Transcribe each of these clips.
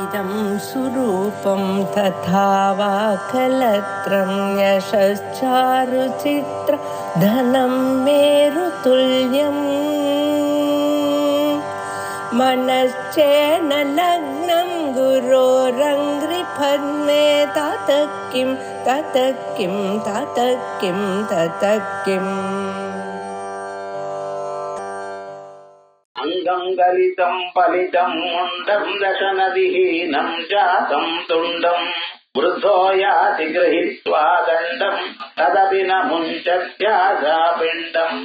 इदं सुरूपं तथा वा कलत्रं यशश्चारुचित्र धनं मेरुतुल्यम् मनश्चेन लग्नं गुरोरङ्घ्रिपद्मे ततः किं ततः किं ततः किं ततः किम् अंगं गलितं फलितं मुण्डं दशनदिहीनं जातं तुण्डं वृद्धो याति गृहीत्वा दण्डं तदपि न मुञ्चत्याजापिण्डम्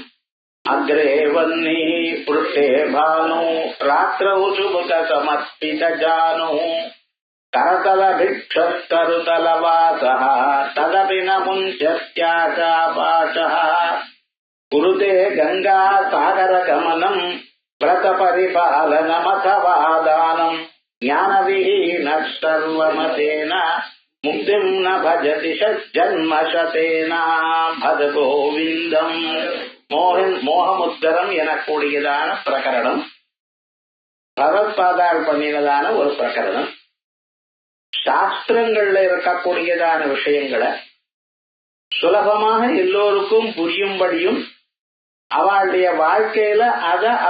अग्रे वह्निः पृष्ठे भानुः रात्रौ शुभकसमर्पितजानुः करतलभिक्षस्तरुतलवासः तदपि न मुञ्चत्याजापाशः कुरुते गंगा सागर गमनं व्रतपरिपालनमथवा दानं ज्ञानविहीनः सर्वमतेन मुक्तिं न भजति षज्जन्मशतेन भज गोविन्दम् மோகமுத்தரம் எனக்கூடியதான பிரகரணம் பகவத்பாதாள் பண்ணினதான ஒரு பிரகரணம். சாஸ்திரங்கள்ல இருக்கக்கூடியதான விஷயங்களை சுலபமாக எல்லோருக்கும் புரியும்படியும் அவளுடைய வாழ்க்கையில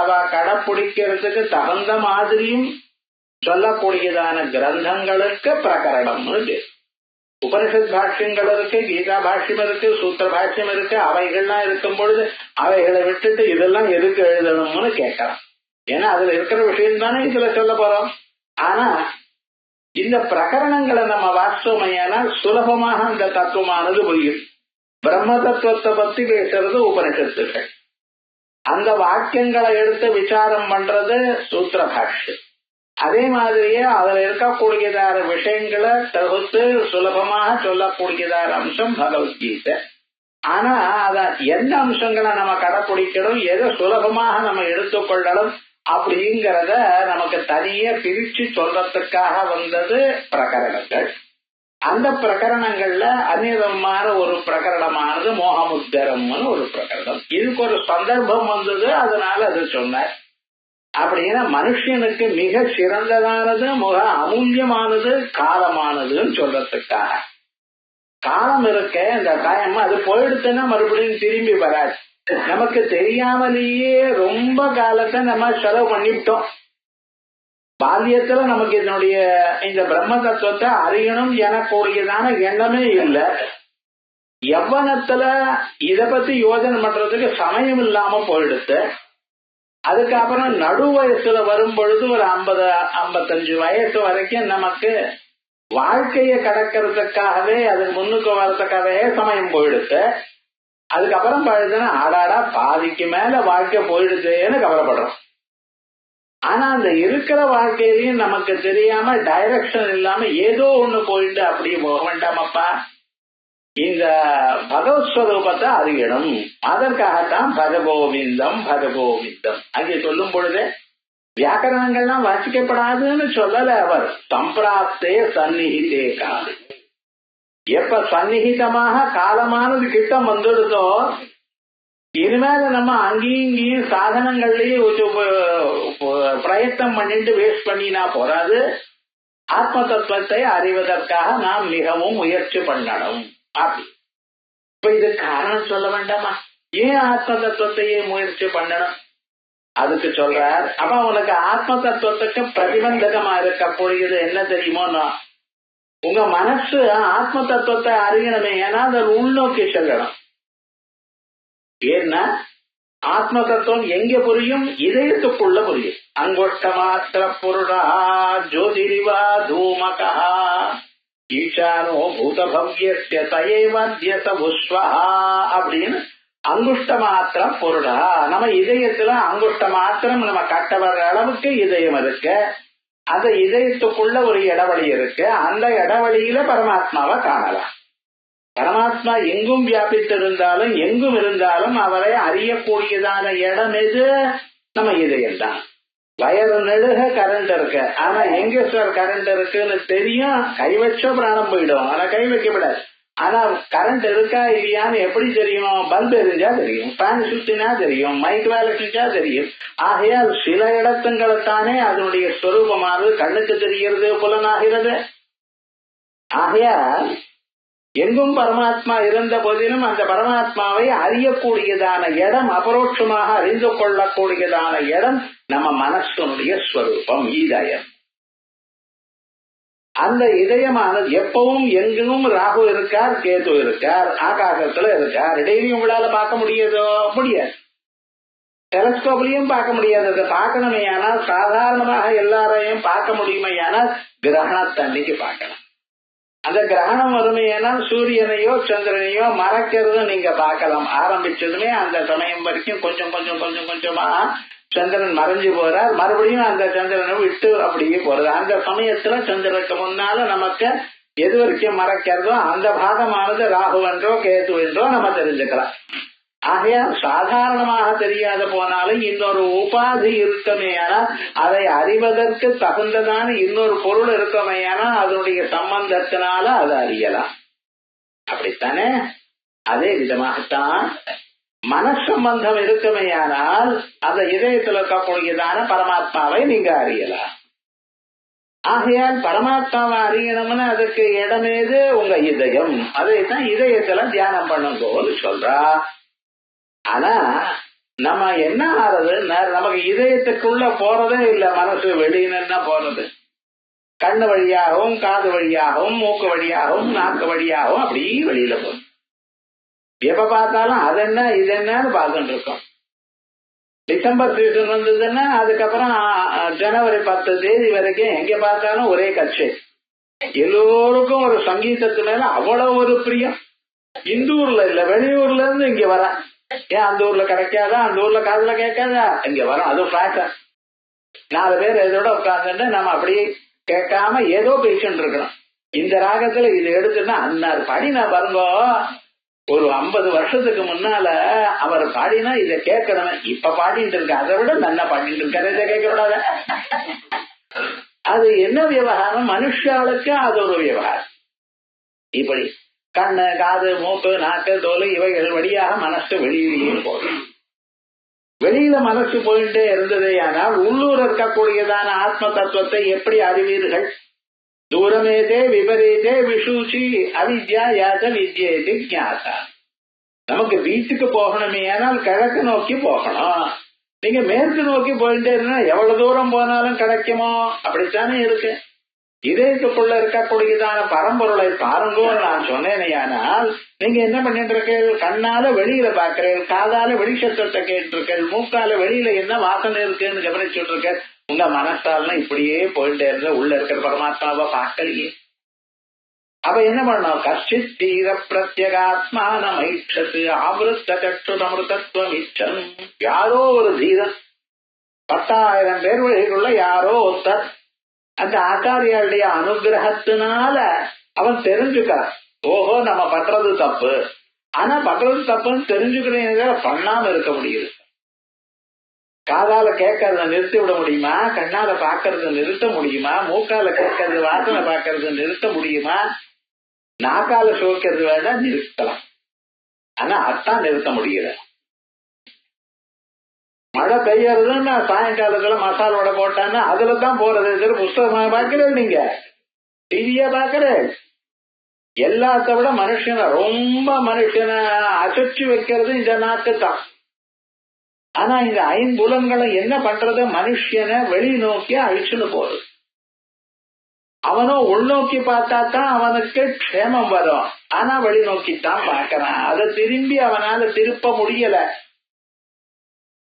அவ கடைப்பிடிக்கிறதுக்கு தகுந்த மாதிரியும் சொல்லக்கூடியதான கிரந்தங்களுக்கு பிரகரணம். உபனிஷத் பாஷ்யங்கள் இருக்கு, கீதா பாஷ்யம் இருக்கு, சூத்திர பாஷ்யம் இருக்கு. அவைகள்லாம் இருக்கும் பொழுது அவைகளை விட்டுட்டு இதெல்லாம் எதுக்கு எழுதணும்னு கேட்கலாம். ஏன்னா அதுல இருக்கிற விஷயம் தானே இதுல சொல்ல போறோம். ஆனா இந்த பிரகரணங்களை நம்ம வாஸ்தவமையானால் சுலபமாக அந்த தத்துவமானது புரியும். பிரம்ம தத்துவத்தை பத்தி பேசுறது உபனிஷத்துகள், அந்த வாக்கியங்களை எடுத்து விசாரம் பண்றது சூத்திர பாஷ்யம். அதே மாதிரியே அதுல இருக்கக்கூடியதான விஷயங்களை தகுத்து சுலபமாக சொல்லக்கூடியதான அம்சம் பகவத்கீதை. ஆனா அத எந்த அம்சங்களை நம்ம கடைப்பிடிக்கணும், எதை சுலபமாக நம்ம எடுத்துக்கொள்ளணும் அப்படிங்கறத நமக்கு தனியே பிரிச்சு சொல்றதுக்காக வந்தது பிரகரணங்கள். அந்த பிரகரணங்கள்ல அந்நியமான ஒரு பிரகரணமானது மோகமுத்தரம்னு ஒரு பிரகரணம். இதுக்கு ஒரு சந்தர்ப்பம் வந்தது, அதனால அது சொன்னார். அப்படின்னா மனுஷனுக்கு மிக சிறந்ததானது, மிக அமூல்யமானது காலமானதுன்னு சொல்றதுக்காக. காலம் இருக்க இந்த டைம் அது போயிடுச்சுன்னா மறுபடியும் திரும்பி வராது. நமக்கு தெரியாமலேயே ரொம்ப காலத்தை நம்ம செலவு பண்ணிவிட்டோம். பால்யத்துல நமக்கு இதனுடைய இந்த பிரம்ம தத்துவத்தை அறியணும் எனக்கூடியதான எண்ணமே இல்லை. யவ்வனத்துல இத பத்தி யோசனை பண்றதுக்கு சமயம் இல்லாம போயிடுச்சு. அதுக்கப்புறம் நடு வயசுல வரும் பொழுது ஒரு 50-55 வயசு வரைக்கும் நமக்கு வாழ்க்கையை கடக்கிறதுக்காகவே அதுக்கு முன்னுக்கு வர்றதுக்காகவே சமயம் போயிடுச்சு. அதுக்கப்புறம் பழுதுன்னா ஆடாடா பாதிக்கு மேல வாழ்க்கை போயிடுச்சேன்னு கவலைப்படுறோம். ஆனா அந்த இருக்கிற வாழ்க்கையிலையும் நமக்கு தெரியாம டைரக்ஷன் இல்லாம ஏதோ ஒண்ணு போயிட்டு அப்படியே போக வேண்டாமப்பா, இந்த பகவத் ஸ்வரூபத்தை அறியணும். அதற்காகத்தான் பஜகோவிந்தம் பஜகோவிந்தம் அங்கே சொல்லும் பொழுது வியாக்கரணங்கள்லாம் வாசிக்கப்படாதுன்னு சொல்லல அவர். சம்பிராப்தே சந்நிகிதே கால, எப்ப சந்நிகிதமாக காலமானது கிட்டம் வந்துடுதோ இனிமேல நம்ம அங்கேயும் இங்கேயும் சாதனங்கள்லயே பிரயத்தனம் பண்ணிட்டு வேஸ்ட் பண்ணினா போறாது. ஆத்ம தத்துவத்தை அறிவதற்காக நாம் மிகவும் முயற்சி பண்ணணும். அப்படி இப்ப இது காரணம் சொல்ல வேண்டாமா, ஏன் ஆத்ம தத்துவத்தையே முயற்சி பண்ணணும்? அதுக்கு சொல்றார். அப்ப உனக்கு ஆத்ம தத்துவத்துக்கு பிரதிபந்தகமா இருக்கக்கூடியது என்ன தெரியுமோ, உங்க மனசு ஆத்ம தத்துவத்தை அறியணுமே, ஏன்னா அதை உள்நோக்கி செல்லணும். ஏன்னா ஆத்ம தத்துவம் எங்க புரியும்? இதயத்துக்குள்ள புரியும். அங்கொஷ்ட மாத்திர புருடா ஜோதிரிவா தூமகா ஈஷானோ பூதபவ்யஸ்ய தயேவத்யஸ புஷ்வஹா அப்படின்னு அங்குஷ்ட மாத்திரம் பொருடா. நம்ம இதயத்துல அங்குஷ்ட மாத்திரம் நம்ம கட்ட வர்ற அளவுக்கு இதயம் இருக்கு. அந்த இதயத்துக்குள்ள ஒரு இடைவெளி இருக்கு. அந்த இடைவெளியில பரமாத்மாவை காணலாம். பரமாத்மா எங்கும் வியாபித்திருந்தாலும் எங்கும் இருந்தாலும் அவரை அறியக்கூடியதான இடம் எது? நம்ம இதயம் தான். வயறு நெடுக கரண்ட் இருக்கு, ஆனா எங்க சார் கரண்ட் இருக்குன்னு தெரியும். கை வச்சோ பிராணம் போயிடும், ஆனா கை வைக்கப்படாது. ஆனா கரண்ட் இருக்கா இல்லையான்னு எப்படி தெரியும்? பல்ப் எரிஞ்சா தெரியும், ஃபேன் சுத்தினா தெரியும், மைக் வேலை செஞ்சா தெரியும். ஆகையால் சில இடத்துங்களைத்தானே அதனுடைய ஸ்வரூபமானது கண்ணுக்கு தெரிகிறது, புலனாகிறது. ஆகையால் எங்கும் பரமாத்மா இருந்த போதிலும் அந்த பரமாத்மாவை அறியக்கூடியதான இடம், அபரோட்சமாக அறிந்து கொள்ளக்கூடியதான இடம் நம்ம மனசனுடைய ஸ்வரூபம், இதயம். அந்த இதயமானது எப்பவும் எங்கும் ராகு இருக்கார், கேது இருக்கார், ஆகாசத்துல இருக்கார். டெய்லி உங்களால பார்க்க முடியாதோ? முடியாது. டெலஸ்கோப்லயும் பார்க்க முடியாது. அதை பார்க்கணுமே ஆனால் சாதாரணமாக எல்லாரையும் பார்க்க முடியுமையானால் கிரகணத்தன்னைக்கு பார்க்கணும். அந்த கிரகணம் வறுமையானால் சூரியனையோ சந்திரனையோ மறைக்கிறது நீங்க பார்க்கலாம். ஆரம்பிச்சதுமே அந்த சமயம் வரைக்கும் கொஞ்சம் கொஞ்சம் கொஞ்சம் கொஞ்சமா சந்திரன் மறைஞ்சு போறார், மறுபடியும் அந்த சந்திரனை விட்டு அப்படியே போறது. அந்த சமயத்துல சந்திரனுக்கு முன்னால நமக்கு எது வரைக்கும் மறைக்கிறதோ அந்த பாகமானது ராகுவென்றோ கேது என்றோ நம்ம தெரிஞ்சுக்கலாம். ஆகையால் சாதாரணமாக தெரியாத போனாலும் இன்னொரு உபாதி இருக்குமேயானால், அதை அறிவதற்கு தகுந்ததான இன்னொரு பொருள் இருக்குமேயானால் அதனுடைய சம்பந்தத்தினால அதை அறியலாம். அப்படித்தானே? அதே விதமாகத்தான் மனசம்பந்தம் இருக்குமேயானால் அந்த இதயத்தில் இருக்கக்கூடியதான பரமாத்மாவை நீங்க அறியலாம். ஆகையால் பரமாத்மாவை அறியணும்னு அதுக்கு இடமேது உங்க இதயம். அதைத்தான் இதயத்துல தியானம் பண்ணுங்கன்னு சொல்றா. ஆனா நம்ம என்ன ஆறது, நமக்கு இதயத்துக்குள்ள போறதே இல்லை, மனசு வெளியினா போறது. கண்ணு வழியாகவும் காது வழியாகவும் மூக்கு வழியாகவும் நாக்கு வழியாகவும் அப்படி வெளியில போகும். எப்ப பார்த்தாலும் அது என்ன இது என்னன்னு பார்த்துட்டு இருக்கோம். டிசம்பர் சீசன் வந்ததுன்னா அதுக்கப்புறம் ஜனவரி 10 வரைக்கும் எங்க பார்த்தாலும் ஒரே கச்சேரி. எல்லோருக்கும் ஒரு சங்கீதத்து மேல அவ்வளவு ஒரு பிரியம். இந்த ஊர்ல இல்ல, வெளியூர்ல இருந்து இங்க வர. ஏன் அந்த ஊர்ல கிடைக்காதா? அந்த ஊர்ல காதுல கேட்காதா? இங்க வரும். அது பிளாட்டர் 4 பேர் இதோட உட்கார்ந்துட்டு நம்ம அப்படியே கேட்காம ஏதோ பேசிட்டு இருக்கணும். இந்த ராகத்துல இது எடுத்துன்னா அன்னார் பாடினா பாருங்க. ஒரு 50 வருஷத்துக்கு முன்னால அவர் பாடினா இதை கேட்கணும். இப்ப பாடிட்டு இருக்க அதை விட நல்லா பாடிட்டு இருக்காரு, இதை கேட்க விடாத. அது என்ன விவகாரம்? மனுஷாளுக்கு அது ஒரு விவகாரம். இப்படி கண்ணு காது மூக்கு நாக்கு தோல் இவைகள் வழியாக மனசு வெளியிலேயே போகும். வெளியில மனசு போயிட்டே இருந்ததே ஆனால் உள்ளூர் இருக்கக்கூடியதான ஆத்ம தத்துவத்தை எப்படி அறிவீர்கள்? தூரமேதே விபரீதே விஷூச்சி அவித்யா யாத வித்யேதி ஞாதா. நமக்கு பீச்சுக்கு போகணுமே ஆனால் கிழக்கு நோக்கி போகணும். நீங்க மேற்கு நோக்கி போயிட்டே இருந்தா எவ்வளவு தூரம் போனாலும் கிடைக்குமோ? அப்படித்தானே இருக்கு. இதயத்துக்குள்ள இருக்கக்கூடியதான பரம்பொருளை பாருங்கோ நான் சொன்னேனையானால் நீங்க என்ன பண்ணிட்டு இருக்கீர்கள்? கண்ணால வெளியில பாக்குறீர்கள், காதால வெளி சத்தத்தை கேட்டிருக்கீர்கள், மூக்கால வெளியில என்ன வாசனை இருக்குன்னு கவனிச்சுட்டு இருக்க. உங்க மனசாலாம் இப்படியே போயிட்டே இருந்த உள்ள இருக்கிற பரமாத்மாவை பார்க்கலையே. அப்ப என்ன பண்ணணும்? கஷ்டித் தீர பிரத்யேகாத்மான மைட்சத்து ஆவருத்த கற்றுதமிருதத்துவம் இச்சம். யாரோ ஒரு தீரன் 10,000 பேர் வழிகளுள்ள யாரோ ஒருத்தர் அந்த ஆச்சாரியாளுடைய அனுகிரகத்தினால அவன் தெரிஞ்சுக்கிறான். ஓஹோ நம்ம பண்றது தப்பு. ஆனா பண்றது தப்புன்னு தெரிஞ்சுக்கிறேன் பண்ணாம இருக்க முடியுது. காதால கேட்கறத நிறுத்தி விட முடியுமா? கண்ணால பாக்கறத நிறுத்த முடியுமா? மூக்கால கேட்கறது வாசனை பாக்கறத நிறுத்த முடியுமா? நாக்கால சுவைக்கிறது வேணா நிறுத்தலாம், ஆனா அத்தான் நிறுத்த முடியல. மழை பெய்யறதுன்னு சாயங்காலத்துல மசால் வடை போட்டான்னா அதுலதான் போறது. புஸ்தகமாக பாக்குறது, நீங்க டிவியா பாக்குறது. எல்லாத்த விட மனுஷனை ரொம்ப மனுஷனை அசைச்சு வைக்கிறது இந்த நாக்கு தான். ஆனா இந்த 5 புலன்களை என்ன பண்றது? மனுஷனை வெளிநோக்கி அழிச்சுன்னு போறது. அவனும் உள்நோக்கி பார்த்தா தான் அவனுக்கு க்ஷேமம் வரும். ஆனா வெளிநோக்கித்தான் பார்க்கறான். அதை திரும்பி அவனால திருப்ப முடியல.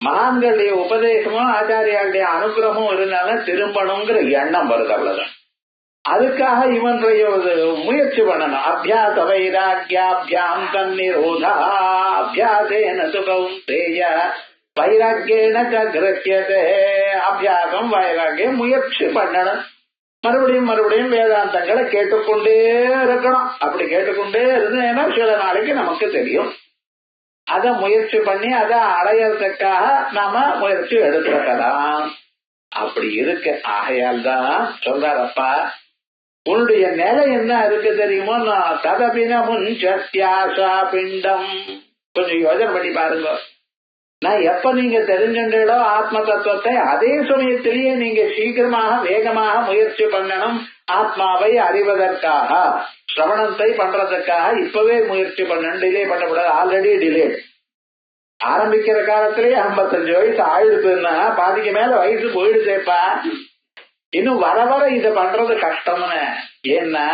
மகான்களுடைய உபதேசமும் ஆச்சாரியாளுடைய அனுகிரகமும் இருந்தாலும் திரும்பணுங்கிற எண்ணம் வருது, அவ்வளவுதான். அதுக்காக இவனுடைய முயற்சி பண்ணணும். அபியாச வைராக்கியாபியாம் தன்னிரோதா அபியாசேன சுகௌந்தேய வைராக்கியேன கிரஹ்யதே. அபியாசம் வைராக்கியம் முயற்சி பண்ணணும். மறுபடியும் மறுபடியும் வேதாந்தங்களை கேட்டுக்கொண்டே இருக்கணும். அப்படி கேட்டுக்கொண்டே இருந்தேன்னா சில நாளைக்கு நமக்கு தெரியும். அத முயற்சி பண்ணி அதை அடையறதுக்காக நாம முயற்சி எடுத்துக்கலாம். அப்படி இருக்கு. ஆகையால் தான் சொல்றாரப்பா, உன்னுடைய நிலை என்ன இருக்கு தெரியுமோ? ததபின முன்சத்யாசா பிண்டம். கொஞ்சம் யோசனை பண்ணி பாருங்க. நான் எப்ப நீங்க தெரிஞ்சுட்டோ ஆத்ம தத்துவத்தை, அதே சமயத்திலேயே நீங்க சீக்கிரமாக வேகமாக முயற்சி பண்ணணும். ஆத்மாவை அறிவதற்காக, சிரவணத்தை பண்றதுக்காக இப்பவே முயற்சி பண்ணணும். டிலே பண்ணக்கூடாது. Already delay. ஆரம்பிக்கிற காலத்திலேயே 55 வயசு ஆயிடுதுன்னா பாதிக்கு மேல வயசு போயிடுதேப்பா. இன்னும் வர வர இத பண்றது கஷ்டம்னு. ஏன்னா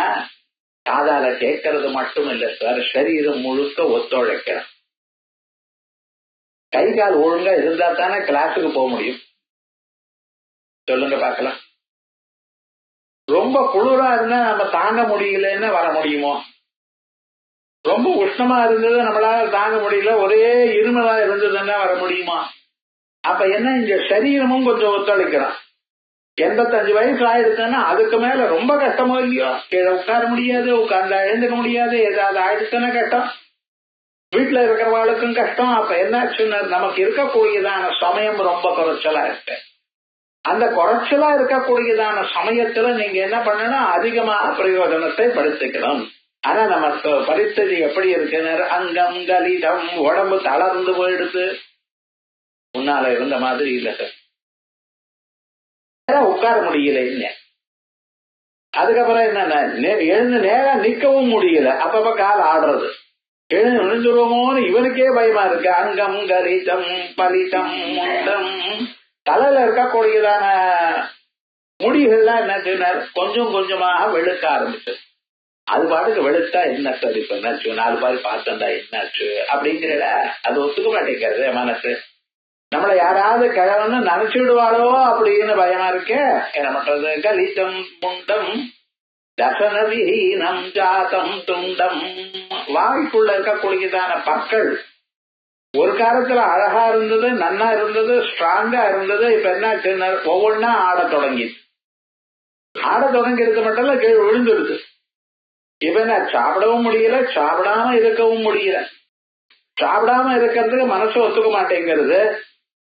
காதால கேட்கறது மட்டும் இல்ல சார், சரீரம் முழுக்க ஒத்துழைக்கிறோம். கை கால் ஒழுங்கா இருந்தா தானே கிளாஸுக்கு போக முடியும். சொல்லுங்க பாக்கலாம். ரொம்ப குளிரா இருந்தா நம்ம தாங்க முடியலன்னு வர முடியுமோ? ரொம்ப உஷ்ணமா இருந்தது நம்மளால தாங்க முடியல, ஒரே இருமலா இருந்ததுன்னா வர முடியுமா? அப்ப என்ன, இந்த சரீரமும் கொஞ்சம் ஒத்துழைக்கிறோம். 85 வயசு ஆயிடுச்சுன்னா அதுக்கு மேல ரொம்ப கஷ்டமோ இல்லையோ? கீழே உட்கார முடியாது, உட்கார்ந்தா எழுந்துக்க முடியாது, ஏதாவது ஆயிடுச்சுன்னா கஷ்டம். வீட்டுல இருக்கிறவாளுக்கும் கஷ்டம். அப்ப என்னாச்சுன்னா நமக்கு இருக்கக்கூடியதான சமயம் ரொம்ப குறைச்சலா இருக்கு. அந்த குறைச்சலா இருக்கக்கூடியதான சமயத்துல நீங்க என்ன பண்ணணும், அதிகமாக பிரயோஜனத்தை படுத்திக்கணும். ஆனா நமக்கு பரிஸ்திதி எப்படி இருக்குன்னு, அங்கம் கலிதம், உடம்பு தளர்ந்து போயிடுது. முன்னால இருந்த மாதிரி இல்ல சார், உட்கார முடியல. அதுக்கப்புறம் என்ன, எழுந்து நேரம் நிக்கவும் முடியல. அப்பப்ப கால் ஆடுறது, எழுந்து விழுந்துருவோமோன்னு இவனுக்கே பயமா இருக்கு. அங்கம் கலிதம் பலிதம் முண்டம். தலையில இருக்கக்கூடியதான முடிகள்லாம் என்ன கொஞ்சம் கொஞ்சமாக வெளுக்க ஆரம்பிச்சு. அது பாட்டுக்கு வெளுத்தா என்ன சார் இப்ப என்னாச்சு, 4 பாரு பார்த்தா என்னாச்சு அப்படிங்கிற அது ஒத்துக்க மாட்டேங்கிறது மனசு. நம்மள யாராவது கிழவன்னு நினைச்சுடுவாளோ அப்படின்னு பயமா இருக்கே. என்ன பண்றது? கலிதம் முண்டம் தசனவீனம் ஜாதம் துண்டம். வாய்க்குள்ள இருக்கக்கூடியதான பற்கள் ஒரு காலத்துல அழகா இருந்தது, நன்னா இருந்தது, ஸ்ட்ராங்கா இருந்தது. இப்ப என்ன, ஒவ்வொன்னா ஆட தொடங்கி இருக்கு மட்டும் கீழ் விழுந்துடுது. இப்ப என்ன, சாப்பிடவும் முடியல, சாப்பிடாம இருக்கவும் முடியல. சாப்பிடாம இருக்கிறதுக்கு மனசு ஒத்துக்க மாட்டேங்கிறது.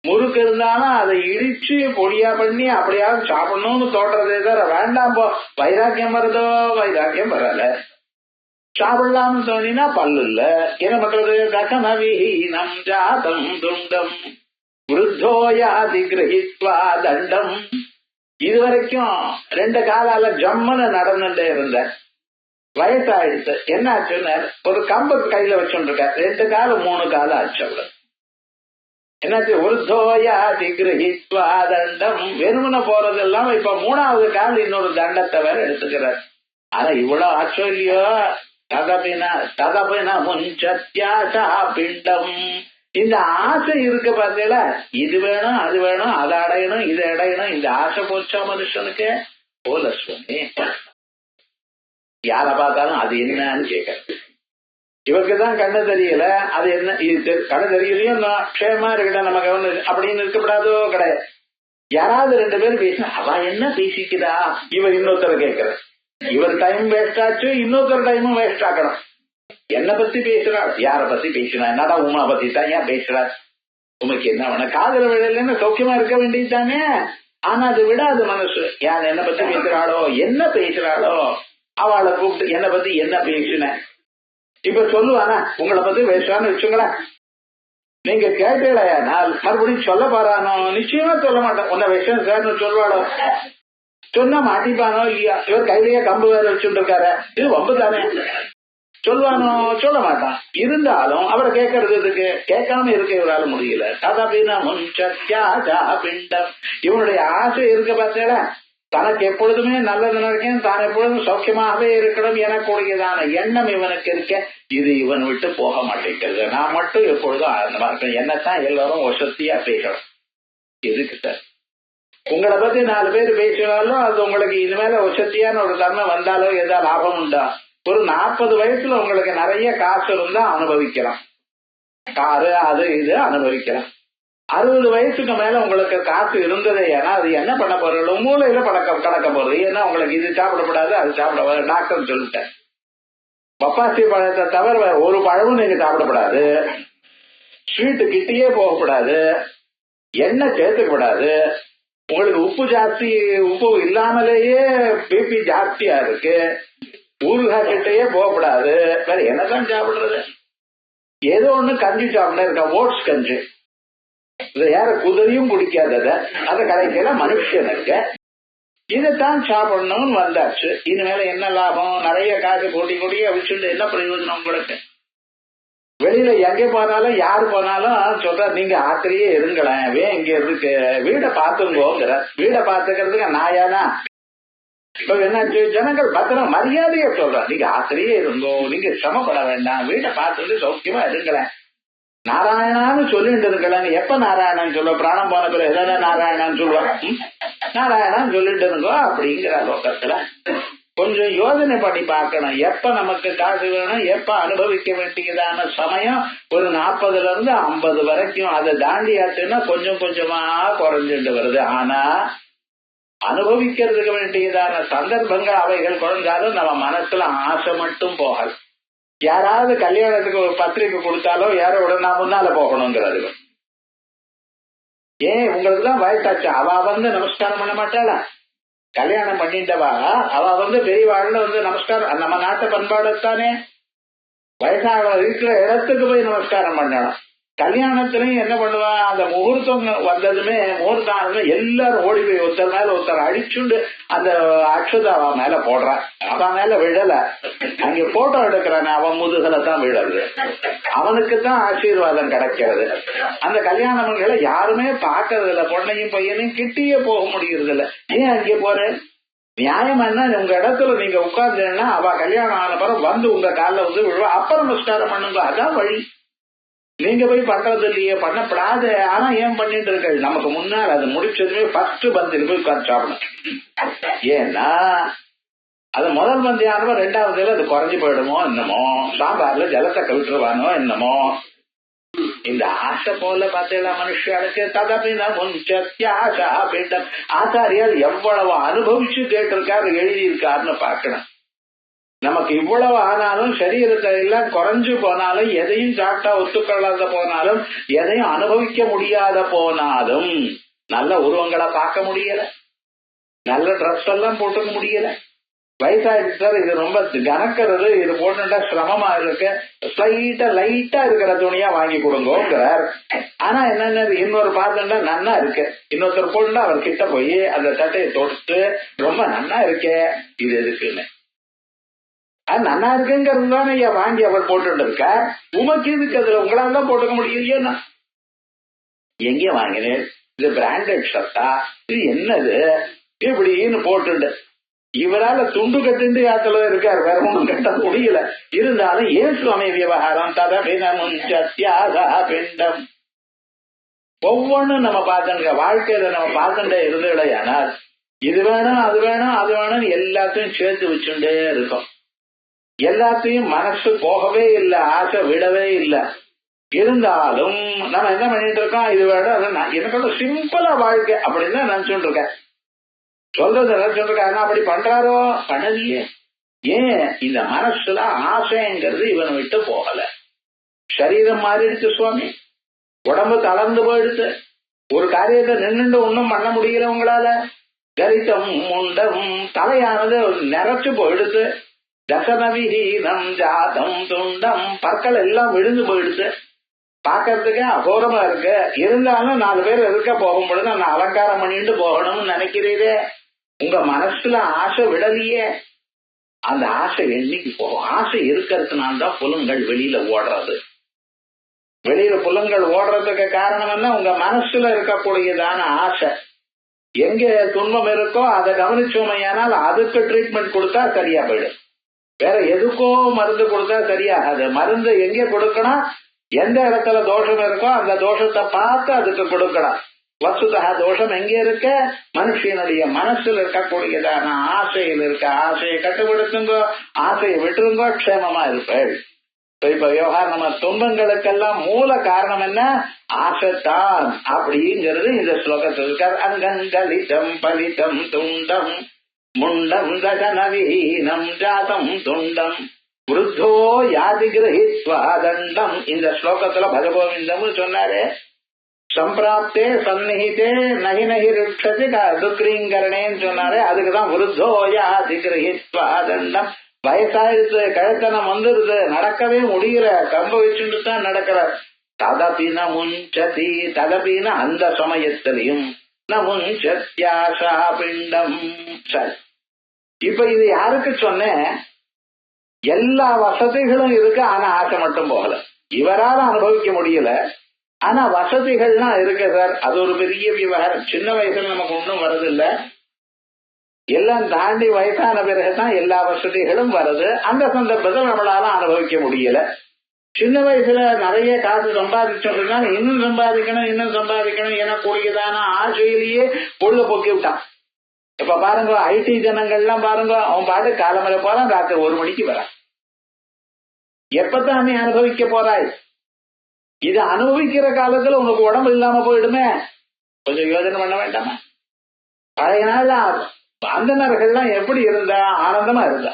முறுக்கு இருந்தாலும் அதை இடிச்சு பொடியா பண்ணி அப்படியாவது சாப்பிடணும்னு தோன்றதே தவிர வேண்டாம் போ வைராக்கியம் வருதோ, வைராக்கியம் வரல. சாப்பிடலாம்னு தோணினா பல்லு இல்ல. என்ன பண்றது? கசனவீனம் ஜாதம் துண்டம் விருத்தோயாதி கிரகித்வா தண்டம். இதுவரைக்கும் 2 காலால ஜம்மன்னு நடந்துட்டே இருந்த, வயசாயிடுச்சு. என்ன ஆச்சுன்னு ஒரு கம்பு கையில வச்சுட்டு இருக்க, 2 கால 3 கால ஆச்சு. அவ்வளவு என்னாச்சு? விருத்தோயாதி கிரகித்வா தண்டம். வெறுமனை போறது எல்லாம் இப்ப 3வது கால் இன்னொரு தண்டத்தை வேற எடுத்துக்கிறார். ஆனா இவ்வளவு ஆச்சோ இல்லையோ, ததபின முன்சத்யாசா பிண்டம். இந்த ஆசை இருக்கு பார்த்தீங்களா, இது வேணும் அது வேணும், அதை அடையணும் இதை அடையணும், இந்த ஆசை போச்சா மனுஷனுக்கு? போல சுவாமி, யார பார்த்தாலும் அது என்னன்னு கேட்க. இவருக்குதான் கண்ணு தெரியல, அது என்ன இது கண்ணு தெரியலையும் க்ஷேமா இருக்கட்ட நமக்கு ஒண்ணு அப்படின்னு இருக்கப்படாதோ கிடையாது. யாராவது 2 பேர் பேசினா அவ என்ன பேசிக்கிறா, இவர் இன்னொருத்தர கேட்கிற. இவர் டைம் வேஸ்ட் ஆச்சு, இன்னொருத்தர் டைமும் வேஸ்ட் ஆக்கணும். என்ன பத்தி பேசுறாள், யார பத்தி பேசுறா, என்னடா உமா பத்தி தான் ஏன் பேசுறா, உமக்கு என்ன வேணும், காதல விடலன்னு சௌக்கியமா இருக்க வேண்டியதுதானே. ஆனா அது விடாது மனசு. யார் என்ன பத்தி பேசுறாளோ, என்ன பேசுறாளோ, அவளை கூப்பிட்டு என்ன பத்தி என்ன பேசுன இப்ப சொல்லுவானா, உங்களை பத்தி பேசுறான்னு வச்சுங்களேன். நீங்க கேட்டீங்களேனால் மறுபடியும் சொல்ல போறானோ? நிச்சயமா சொல்ல மாட்டேன். உன்ன விஷயம் சார்னு சொல்வாளோ? சொன்னா மாட்டிப்பானோ இல்லையா? இவர் கையிலேயே கம்பு வேற வச்சுட்டு இருக்காரு, இது வம்பு தானே. சொல்வானோ? சொல்ல மாட்டான். இருந்தாலும் அவரை கேட்கறதுக்கு கேட்காம இருக்க இவரால முடியல. ததபின முன்சத்யாசா பிண்டம். இவனுடைய ஆசை இருக்க பார்த்தா, தனக்கு எப்பொழுதுமே நல்லது நினைக்கணும், தான் எப்பொழுதும் சௌக்கியமாகவே இருக்கணும் எனக்கூடியதான எண்ணம் இவனுக்கு இருக்க. இது இவன் விட்டு போக மாட்டேங்கிறது. நான் மட்டும் எப்பொழுதும் ஆனந்தமா இருக்கேன், என்னத்தான் எல்லாரும் வசதியா பேசணும். எதுக்கு சார்? உங்களை பத்தி 4 பேர் பேசினாலும் அது உங்களுக்கு இனிமேல வசதியான ஒரு தன்மை வந்தாலும் ஏதாவது லாபம் உண்டா? ஒரு 40 வயசுல உங்களுக்கு நிறைய காசு இருந்தா அனுபவிக்கலாம், காரு அது இது அனுபவிக்கலாம். 60 வயசுக்கு மேல உங்களுக்கு காசு இருந்தது ஏன்னா அது என்ன பண்ண போறது, மூளையில கடக்க போறது. ஏன்னா உங்களுக்கு இது சாப்பிடக்கூடாது அது சாப்பிட டாக்டர் சொல்லிட்டேன். பப்பாசி பழத்தை தவிர ஒரு பழமும் நீங்க சாப்பிடக்கூடாது, ஸ்வீட்டு கிட்டேயே போகக்கூடாது, எண்ணெய் சேர்த்துக்கூடாது, உங்களுக்கு உப்பு ஜாஸ்தி, உப்பு இல்லாமலேயே பிபி ஜாஸ்தியா இருக்கு, ஊறுகாய் கிட்டயே போகக்கூடாது, வேற என்னதான் சாப்பிடுறது? ஏதோ ஒண்ணு கஞ்சி சாப்பிட இருக்க, ஓட்ஸ் கஞ்சி, யார குதிரையும் குடிக்காதத அதை கடைசியில மனுஷனுக்கு இதைத்தான் சாப்பிடணும்னு வந்தாச்சு. இனிமேல என்ன லாபம்? நிறைய காசு கூட்டி கூட்டி அவிச்சுட்டு என்ன பிரயோஜனம் உங்களுக்கு? வெளியில எங்க போனாலும் யாரு போனாலும் சொல்ற, நீங்க ஆத்திரியே இருங்களேன், இங்க இருக்கு, வீடை பாத்துங்கோங்கிற. வீடை பாத்துக்கிறதுக்கு நாயானா? இப்ப என்னாச்சு, ஜனங்கள் பத்திரம் மரியாதைய சொல்ற, நீங்க ஆத்திரியே இருங்கோ, நீங்க சிரமப்பட வேண்டாம், வீட்டை பார்த்துட்டு சௌக்கியமா இருங்களேன், நாராயணான்னு சொல்லிட்டு இருக்கலாம். எப்ப நாராயணன் சொல்லுவ? பிராணம் போன பிறகு எதனா நாராயணான்னு சொல்லுவான். நாராயணான்னு சொல்லிட்டு இருங்கோ அப்படிங்கிற லோகத்துல கொஞ்சம் யோசனை பண்ணி பார்க்கணும். எப்ப நமக்கு காசு வேணும், எப்ப அனுபவிக்க வேண்டியதான சமயம் ஒரு 40ல இருந்து 50 வரைக்கும், அதை தாண்டியாச்சுன்னா கொஞ்சம் கொஞ்சமா குறைஞ்சிட்டு வருது. ஆனா அனுபவிக்கிறதுக்கு வேண்டியதான சந்தர்ப்பங்கள் அவைகள் குறைஞ்சாலும் நம்ம மனசுல ஆசை மட்டும் போகல. யாராவது கல்யாணத்துக்கு ஒரு பத்திரிக்கை கொடுத்தாலோ யாரோட நான் முன்னால போகணுங்கிறது. ஏன், உங்களுக்கு தான் வயசாச்சு, அவ வந்து நமஸ்காரம் பண்ண மாட்டாளா? கல்யாணம் பண்ணிட்டவா அவ பெரியவாழ்ல நமஸ்காரம், நம்ம நாட்டு பண்பாடுத்தானே. வயசாக இருக்கிற இடத்துக்கு போய் நமஸ்காரம் பண்ணணும். கல்யாணத்திலையும் என்ன பண்ணுவா, அந்த முகூர்த்தம் வந்ததுமே, முகூர்த்தம் எல்லாரும் ஓடி போய் ஒருத்தர் மேல ஒருத்தர் அடிச்சுண்டு அந்த அக்ஷதை அவன் மேல போடுறான். அவன் மேல விழல, அங்க போட்டோ எடுக்கிறான், அவன் முதுகலை தான் விழறது, அவனுக்கு தான் ஆசீர்வாதம் கிடைக்கிறது. அந்த கல்யாணங்களை யாருமே பார்க்கறது இல்ல, பொண்ணையும் பையனையும் கிட்டியே போக முடியறது இல்ல. ஏன் அங்கே போறேன்? நியாயம் என்ன, உங்க இடத்துல நீங்க உட்கார்ந்தேன்னா அவ கல்யாணம் ஆன பிறகு உங்க காலில் விழுவா, அப்புறம் நமஸ்காரம் பண்ணுங்க, அதான் வழி. நீங்க போய் பண்றது இல்லையே, பண்ணப்படாத. ஆனா ஏன் பண்ணிட்டு இருக்க, நமக்கு முன்னால் அது முடிச்சதுமே ஃபர்ஸ்ட் பந்தியில் போய் உட்கார்ந்து சாப்பிடணும். ஏன்னா அது முதல் பந்தி ஆனவோ 2வதுல அது குறைஞ்சு போயிடுமோ என்னமோ, சாம்பார்ல ஜலத்தை கவிட்டுருவானோ என்னமோ. இந்த ஆசை போல பார்த்தீங்களா மனுஷனுக்கு ஆச்சாரியால் எவ்வளவு அனுபவிச்சு கேட்டிருக்காரு, எழுதியிருக்காருன்னு பார்க்கணும். நமக்கு இவ்வளவு ஆனாலும் சரீரத்தை எல்லாம் குறைஞ்சு போனாலும், எதையும் சாப்பிட்டா ஒத்துக்கொள்ளாத போனாலும், எதையும் அனுபவிக்க முடியாத போனாலும், நல்ல உருவங்களை பார்க்க முடியல, நல்ல ட்ரெஸ் எல்லாம் போட்டுக்க முடியல. வயசாயிடுச்சு சார், இது ரொம்ப கனக்கிறது, இது போட்டுட்டா சிரமமா இருக்கு, லைட்டா இருக்கிற துணியா வாங்கி கொடுங்கோங்கிறார். ஆனா என்னென்ன, இன்னொரு பார்த்துட்டா நன்னா இருக்கு, இன்னொருத்தர் போட்டுட்டா அவர் கிட்ட போய் அந்த சட்டையை தொட்டு ரொம்ப நன்னா இருக்கே, இது எதுக்குன்னு. அது நல்லா இருக்குங்கிறது தானே வாங்கி அவர் போட்டு இருக்க, உமக்கு இதுக்கு அதுல உங்களால தான் போட்டுக்க முடியலையே. எங்க வாங்கினேன், இது பிராண்டட் ஷர்ட்டா, இது என்னது இப்படின்னு போட்டு இவரால துண்டு கட்டு ஆத்துல இருக்காரு, வேற ஒன்றும் கட்ட முடியல. இருந்தாலும் ஏன் சுவாமி விவகாரம் பிண்டம் ஒவ்வொன்னும் நம்ம பார்த்துங்க, வாழ்க்கையில நம்ம பார்த்துட்டே இருந்தேனால் இது வேணும் அது வேணும் அது வேணும்னு எல்லாத்தையும் சேர்த்து வச்சுட்டே இருக்கோம். எல்லாத்தையும் மனசு போகவே இல்லை, ஆசை விடவே இல்லை. இருந்தாலும் நம்ம என்ன பண்ணிட்டு இருக்கோம், இது வேணும் எனக்கு சிம்பிளா வாழ்க்கை அப்படின்னு நினைச்சுட்டு இருக்கேன். சொல்றது நினைச்சுட்டு இருக்கேன், ஆனா அப்படி பண்றாரோ பண்ணலையே. ஏன், இந்த மனசுல ஆசைங்கிறது இவனை விட்டு போகல. சரீரம் மாறிடுச்சு சுவாமி, உடம்பு தளர்ந்து போயிடுச்சு, ஒரு காரியத்தை நின்றுட்டு ஒன்னும் பண்ண முடியல உங்களால. கரித்தம் முண்டம் தலையானது நிறைச்சு போயிடுச்சு. தசனவிஹீனம் ஜாதம் துண்டம் பற்கள் எல்லாம் விழுந்து போயிடுச்சு, பாக்கிறதுக்கு அகோரமா இருக்கு. இருந்தாலும் 4 பேர் இருக்க போகும் பொழுது நான் அலங்காரம் பண்ணிட்டு போகணும்னு நினைக்கிறீரே, உங்க மனசுல ஆசை விடலையே. அந்த ஆசை என்னைக்கு போகும்? ஆசை இருக்கிறதுனால்தான் புலங்கள் வெளியில ஓடுறது. வெளியில புலங்கள் ஓடுறதுக்கு காரணம் என்ன, உங்க மனசுல இருக்கக்கூடியதான ஆசை. எங்க துன்பம் இருக்கோ அதை கவனிச்சோமையானால் அதுக்கு ட்ரீட்மெண்ட் கொடுத்தா சரியா போயிடும். வேற எதுக்கோ மருந்து கொடுத்தா சரியாகாது. மருந்து எங்க கொடுக்கணும், எந்த இடத்துல தோஷம் இருக்கோ அந்த தோஷத்தை பார்த்து அதுக்கு கொடுக்கணும். வசுதா தோஷம் எங்க இருக்க, மனுஷனுடைய மனசுல இருக்கக்கூடியதான ஆசையில் இருக்க. ஆசையை கட்டுப்படுத்துங்கோ, ஆசையை விட்டுருங்கோ, க்ஷேமமா இருப்பேள். இப்ப விவகாரம் நம்ம துன்பங்களுக்கெல்லாம் மூல காரணம் என்ன, ஆசைத்தான் அப்படிங்கிறது இந்த ஸ்லோகத்தில் இருக்கார். அங்கங்களிதம் பலிதம் துண்டம் முண்டம் தசனவீனம் ஜாதம் துண்டம் விருத்தோ யாதி கிரஹித்வா தண்டம். இந்த ஸ்லோகத்துல பககோவிந்தம் சொன்னாரு. சம்பிராப்தே சந்நிகிதே நகி நகி ரிக்ஷதி துக்ரீங்கரணேன்னு சொன்னாரே, அதுக்குதான் விருத்தோயா திகிரஹித்வா தண்டம். வயசாயிருது, கழுத்தனம் வந்துருது, நடக்கவே முடியல, கம்ப வச்சுட்டு தான் நடக்கிற. ததபின முஞ்சதி, ததபின அந்த சமயத்திலையும் ந முஞ்சத்யாசா பிண்டம். சரி, இப்ப இது யாருக்கு சொன்னேன்? எல்லா வசதிகளும் இருக்கு, ஆனா ஆசை மட்டும் போகல. இவரால அனுபவிக்க முடியல, ஆனா வசதிகள்லாம் இருக்கு சார். அது ஒரு பெரிய விவகாரம். சின்ன வயசுல நமக்கு ஒன்றும் வரதில்ல, எல்லாம் தாண்டி வயசான பிறகுதான் எல்லா வசதிகளும் வருது. அந்த சந்தர்ப்பத்தில் நம்மளால அனுபவிக்க முடியல. சின்ன வயசுல நிறைய காசு சம்பாதிச்சோம்னா இன்னும் சம்பாதிக்கணும் இன்னும் சம்பாதிக்கணும் என கூடியதான ஆசையிலேயே பொழுத போக்கி விட்டான். இப்ப பாருங்க, ஐடி ஜனங்கள்லாம் பாருங்க, அவன் பாட்டு காலமரை போறான், ராத்திரி 1 மணிக்கு வரான். எப்பதான் நீ அனுபவிக்க போறாய்? இது அனுபவிக்கிற காலத்துல உனக்கு உடம்பு இல்லாம போயிடுமே. கொஞ்சம் யோசனை பண்ண வேண்டாமா? பழைய நாள் அந்தனர்கள்லாம் எப்படி இருந்தா? ஆனந்தமா இருந்தா.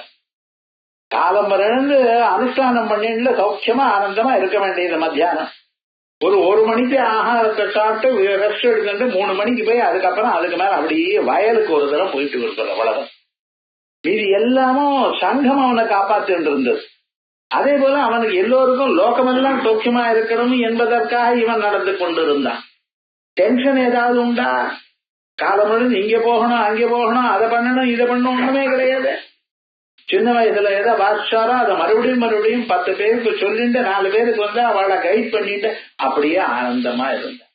காலம் இருந்து அனுஷ்டானம் பண்ணிட்டு சௌக்கியமா ஆனந்தமா இருக்க வேண்டியது. மத்தியானம் ஒரு 1 மணிக்கு ஆகாரத்தை சாப்பிட்டு ரெஸ்ட் எடுத்துட்டு 3 மணிக்கு போய் அதுக்கப்புறம் அதுக்கு மேல அப்படியே வயலுக்கு ஒரு தரம் போயிட்டு இருக்கிறது. அவ்வளவு. இது எல்லாமும் சங்கம் அவனை காப்பாத்திட்டு இருந்தது. அதே போல அவனுக்கு எல்லோருக்கும் லோகமெல்லாம் சௌக்கியமா இருக்கணும் என்பதற்காக இவன் நடந்து கொண்டிருந்தான். டென்ஷன் ஏதாவது உண்டா? காலம் முடிஞ்சு இங்க போகணும் அங்கே போகணும், அதை பண்ணணும் இதை பண்ணணும், ஒண்ணுமே கிடையாது. சின்ன வயசுல ஏதோ வாசிச்சாரோ அதை மறுபடியும் 10 பேருக்கு சொல்லிட்டு 4 பேருக்கு வந்து அவளை கைட் பண்ணிட்டு அப்படியே ஆனந்தமா இருந்தான்.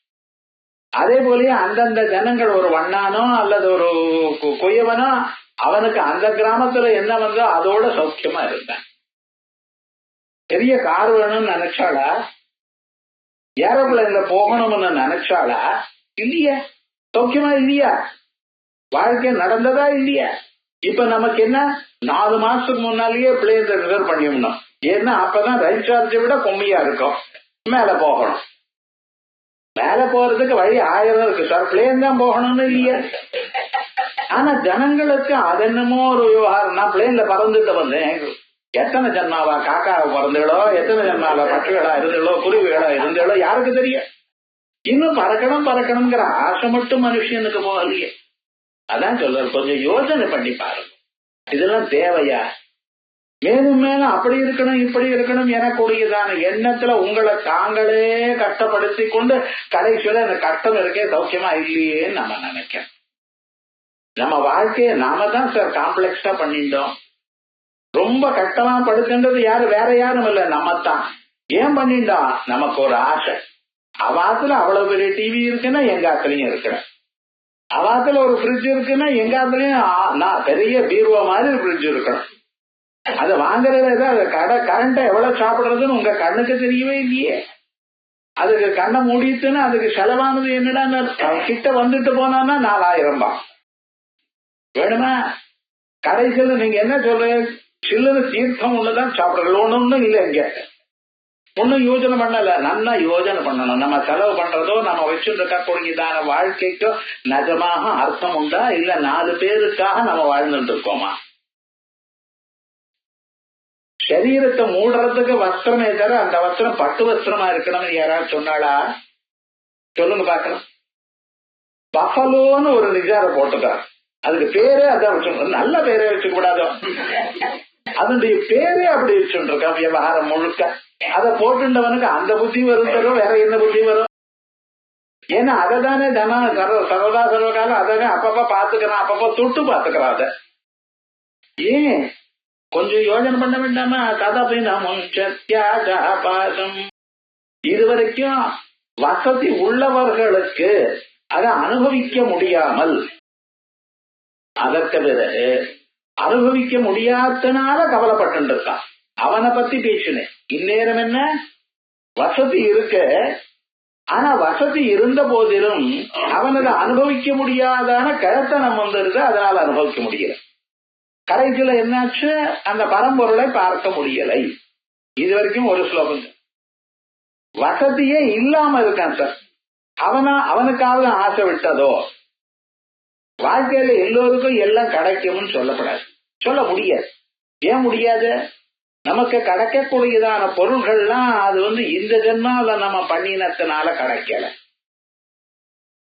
அதே போலயே அந்தந்த ஜனங்கள் ஒரு வண்ணானோ அல்லது ஒரு கொய்யவனோ அவனுக்கு அந்த கிராமத்துல என்ன வந்தோ அதோட சௌக்கியமா இருந்தான். பெரிய கார் வேணும்னு நினைச்சாளா? ஏரோப்ளைன்ல போகணும்னு நினைச்சாளா? இல்லையா? சௌக்கியமா இல்லையா? வாழ்க்கை நடந்ததா இல்லையா? இப்ப நமக்கு என்ன, 4 மாசத்துக்கு முன்னாலேயே பிளேன் ரிசர்வ் பண்ணிடணும். ஏன்னா அப்பதான் ரயில் சார்ஜை விட கம்மியா இருக்கும். மேல போகணும். மேல போறதுக்கு வழி 1000 இருக்கு சார், பிளேன் தான் போகணும்னு இல்லையா? ஆனா ஜனங்களுக்கு அது என்னமோ ஒரு விவகாரம். நான் பிளேன்ல பறந்துட்டு வந்தேன். எத்தனை ஜன்மாவா காக்காவை பறந்துகளோ, எத்தனை ஜன்மாவா பட்டுகளா இருந்தளோ, குருவிகளா இருந்தளோ யாருக்கு தெரியும்? இன்னும் பறக்கணுங்கிற ஆசை மட்டும் மனுஷனுக்கு போகலையே. அதான் சொல்ற, கொஞ்சம் யோசனை பண்ணி பாருங்க. இதெல்லாம் தேவையா? மேலும் மேலும் அப்படி இருக்கணும் இப்படி இருக்கணும் எனக்கூடியதான எண்ணத்துல உங்களை தாங்களே கஷ்டப்படுத்தி கொண்டு கடைசியில இந்த கஷ்டம் இருக்கே சௌக்கியமா இல்லையேன்னு நம்ம நினைக்கிறோம். நம்ம வாழ்க்கையை நாம தான் சார் காம்ப்ளெக்ஸா பண்ணிட்டோம். ரொம்ப கஷ்டமா படுக்கின்றது யாரு, வேற யாரும் இல்ல, நம்மத்தான். ஏன் பண்ணிட்டோம்? நமக்கு ஒரு ஆசை. அவாத்துல அவ்வளவு பெரிய டிவி இருக்குன்னா எங்க ஆத்துலயும் இருக்கணும். அவாத்துல ஒரு ஃப்ரிட்ஜ் இருக்குன்னா எங்க ஆத்துலயும் பெரிய பீருவா மாதிரி ஃப்ரிட்ஜ் இருக்கணும். அதை வாங்குறது ஏதாவது கரண்ட எவ்வளவு சாப்பிடுறதுன்னு உங்க கண்ணுக்கு தெரியவே இல்லையே. அதுக்கு கண்ணை மூடிட்டுன்னா அதுக்கு செலவானது என்னடா, கிட்ட வந்துட்டு போனான்னா 4000 ரூபாய் வேணுமா? கடைசியில் நீங்க என்ன சொல்றீங்க? சில்லு தீர்த்தம் ஒண்ணுதான் சாப்பிடுறது, ஒண்ணும் இல்லை. இங்க ஒன்னும் யோஜனை பண்ணல. நல்லா யோஜனை பண்ணணும். நம்ம செலவு பண்றதோ நம்ம வச்சுட்டு இருக்கக்கூடியதான வாழ்க்கைக்கோ நிஜமாக அர்த்தம் உண்டா, இல்ல 4 பேருக்காக நம்ம வாழ்ந்துட்டு இருக்கோமா? சரீரத்தை மூடுறதுக்கு வஸ்திரமே தவிர அந்த வஸ்திரம் பட்டு வஸ்திரமா இருக்கணும்னு யாராவது சொன்னாளா? சொல்லுங்க பாக்கலாம். பஃபலோன்னு ஒரு நிஜார போட்டுக்கார். அதுக்கு பேரே அதான் வச்சு, நல்ல பேரே வச்சுக்க கூடாதோ. அதனுடைய பேரே அப்படி வச்சுட்டு இருக்கா விவகாரம் முழுக்க. அதை போட்டுண்டவனுக்கு அந்த புத்தி வரும் தரும், வேற என்ன புத்தி வரும்? ஏன்னா அதை தானே சர்வதா சர்வகாலம் அதானே அப்பப்ப பாத்துக்கிறான், அப்பப்ப தொட்டு பாத்துக்கிறான். அத ஏன் கொஞ்சம் யோஜனை பண்ண வேண்டாமா? கதபினம் இதுவரைக்கும் வசதி உள்ளவர்களுக்கு அதை அனுபவிக்க முடியாமல், அதற்கு பிறகு அனுபவிக்க முடியாதனால கவலைப்பட்டு இருக்கான். அவனை பத்தி பேசினேன். இந்நேரம் என்ன வசதி இருக்கு, ஆனா வசதி இருந்த போதிலும் அவனதை அனுபவிக்க முடியாதான கழுத்தனம் வந்துருக்கு, அதனால அனுபவிக்க முடியல. கடைசியில என்னாச்சு? அந்த பரம்பொருளை பார்க்க முடியலை. இது வரைக்கும் ஒரு ஸ்லோகம். வசதியே இல்லாம இருக்கான் சார். அவனுக்காவது ஆசை விட்டதோ? வாழ்க்கையில எல்லோருக்கும் எல்லாம் கிடைக்கும்னு சொல்லப்படாது, சொல்ல முடியாது. ஏன் முடியாது? நமக்கு கிடைக்கக்கூடியதான பொருள்கள்லாம் அது இந்த ஜென்மால நம்ம பண்ணினத்தினால கிடைக்கல.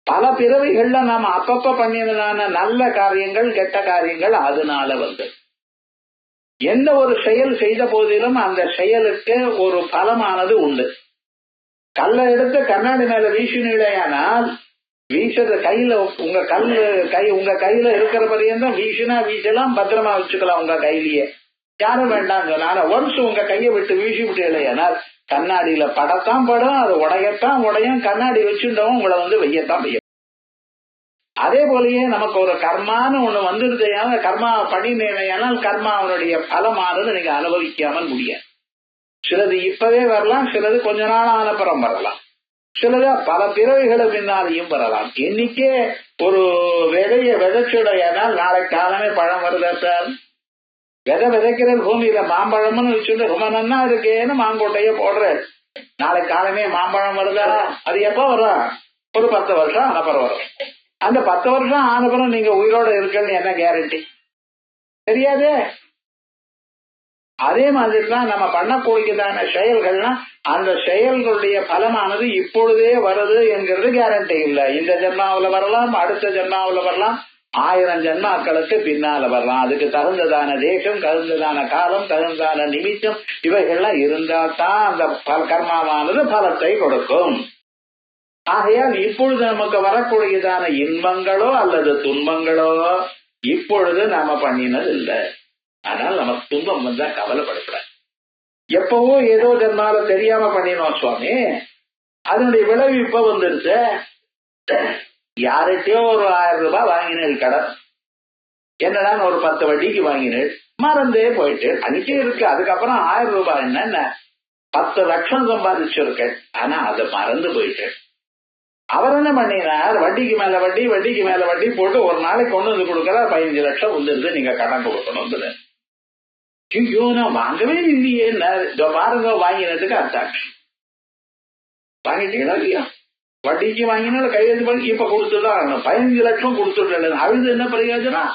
பல பிறவைகள்ல நாம அப்பப்ப பண்ணினதான நல்ல காரியங்கள் கெட்ட காரியங்கள் அதனால வந்து எந்த ஒரு செயல் செய்த போதிலும் அந்த செயலுக்கு ஒரு பலமானது உண்டு. கல்லை எடுத்து கண்ணாடி மேல வீசினீங்களேயானால் வீசுற கையில உங்க கையில இருக்கிற பரியந்தான் வீசினா வீசலாம், பத்திரமா வச்சுக்கலாம் உங்க கையிலேயே, யாரும் வேண்டாம் சொன்னா. ஒன்ஸ் உங்க கையை விட்டு வீசி விட்டு இல்லையானால் கண்ணாடியில படத்தான் படம், அது உடையத்தான் உடையும், கண்ணாடி வச்சுட்டவும் உங்களை வந்து வெய்யத்தான் வெய்யும். அதே போலயே நமக்கு ஒரு கர்மான்னு ஒண்ணு வந்துருது, கர்மா பண்ணினேனால் கர்மா அவனுடைய பலமானது நீங்க அனுபவிக்காமல் முடியாது. சிலது இப்பவே வரலாம், சிலது கொஞ்ச நாள் ஆனப்புறம் வரலாம், சிலது பல பிறவைகளை பின்னாலையும் வரலாம். இன்னைக்கே ஒரு விதைய விதைச்சுடையானால் நாளை காலமே பழம் வருதா சார்? விதை விதைக்கிற பூமியில மாம்பழம்னு வச்சுட்டு ரொம்ப நன்னா இருக்கேன்னு மாங்கோட்டைய போடுற, நாளை காலமே மாம்பழம் வருதா? அது எப்ப வரும்? ஒரு 10 வருஷம் ஆனப்புறம் வரும். அந்த 10 வருஷம் ஆனப்புறம் நீங்க உயிரோட இருக்கன்னு என்ன கேரண்டி? தெரியாதே. அதே மாதிரிதான் நம்ம பண்ணக்கூடியதான செயல்கள்னா அந்த செயல்களுடைய பலமானது இப்பொழுதே வருது என்கிறது கேரண்டி இல்லை. இந்த ஜென்மாவில வரலாம், அடுத்த ஜென்மாவில வரலாம், 1000 ஜென்மாக்களுக்கு பின்னால வரலாம். அதுக்கு தகுந்ததான தேசம், தகுந்ததான காலம், தகுந்ததான நிமித்தம் இவைகள்லாம் இருந்தா தான் அந்த கர்மாவானது பலத்தை கொடுக்கும். ஆகையால் இப்பொழுது நமக்கு வரக்கூடியதான இன்பங்களோ அல்லது துன்பங்களோ இப்பொழுது நாம பண்ணினது இல்லை. ஆனால் நமக்கு துன்பம் வந்தா கவலைப்படக்கூடாது. எப்பவோ ஏதோ ஜென்மால தெரியாம பண்ணினோம் சுவாமி, அதனுடைய விளைவு இப்ப வந்துருச்சு. யார்கிட்டயோ ஒரு 1000 ரூபாய் வாங்கினேன் கடன், என்னடா ஒரு 10 வட்டிக்கு வாங்கினேன், மறந்தே போயிட்டு அன்னைக்கே இருக்கு. அதுக்கப்புறம் 1000 ரூபாய் என்ன 10 லட்சம் சம்பாதிச்சிருக்கேன், ஆனா அதை மறந்து போயிட்டேன். அவர் என்ன பண்ணினார், வட்டிக்கு மேல வட்டி, வட்டிக்கு மேல வட்டி போட்டு ஒரு நாளைக்கு கொண்டு வந்து கொடுக்கறார், 15 லட்சம் வந்துருந்து நீங்க கடன் கொடுக்கணும். ஐயோ நான் வாங்கவே இல்லையே, பாருங்க வாங்கினதுக்கு அத்தாட்சி. வாங்கிட்டீங்களா இல்லையா? வட்டிக்கு வாங்கினாலும் கையெழுத்து பண்ணி இப்ப கொடுத்துதான் 15 லட்சம் கொடுத்துட்டு அழுது என்ன பிரயோஜனம்?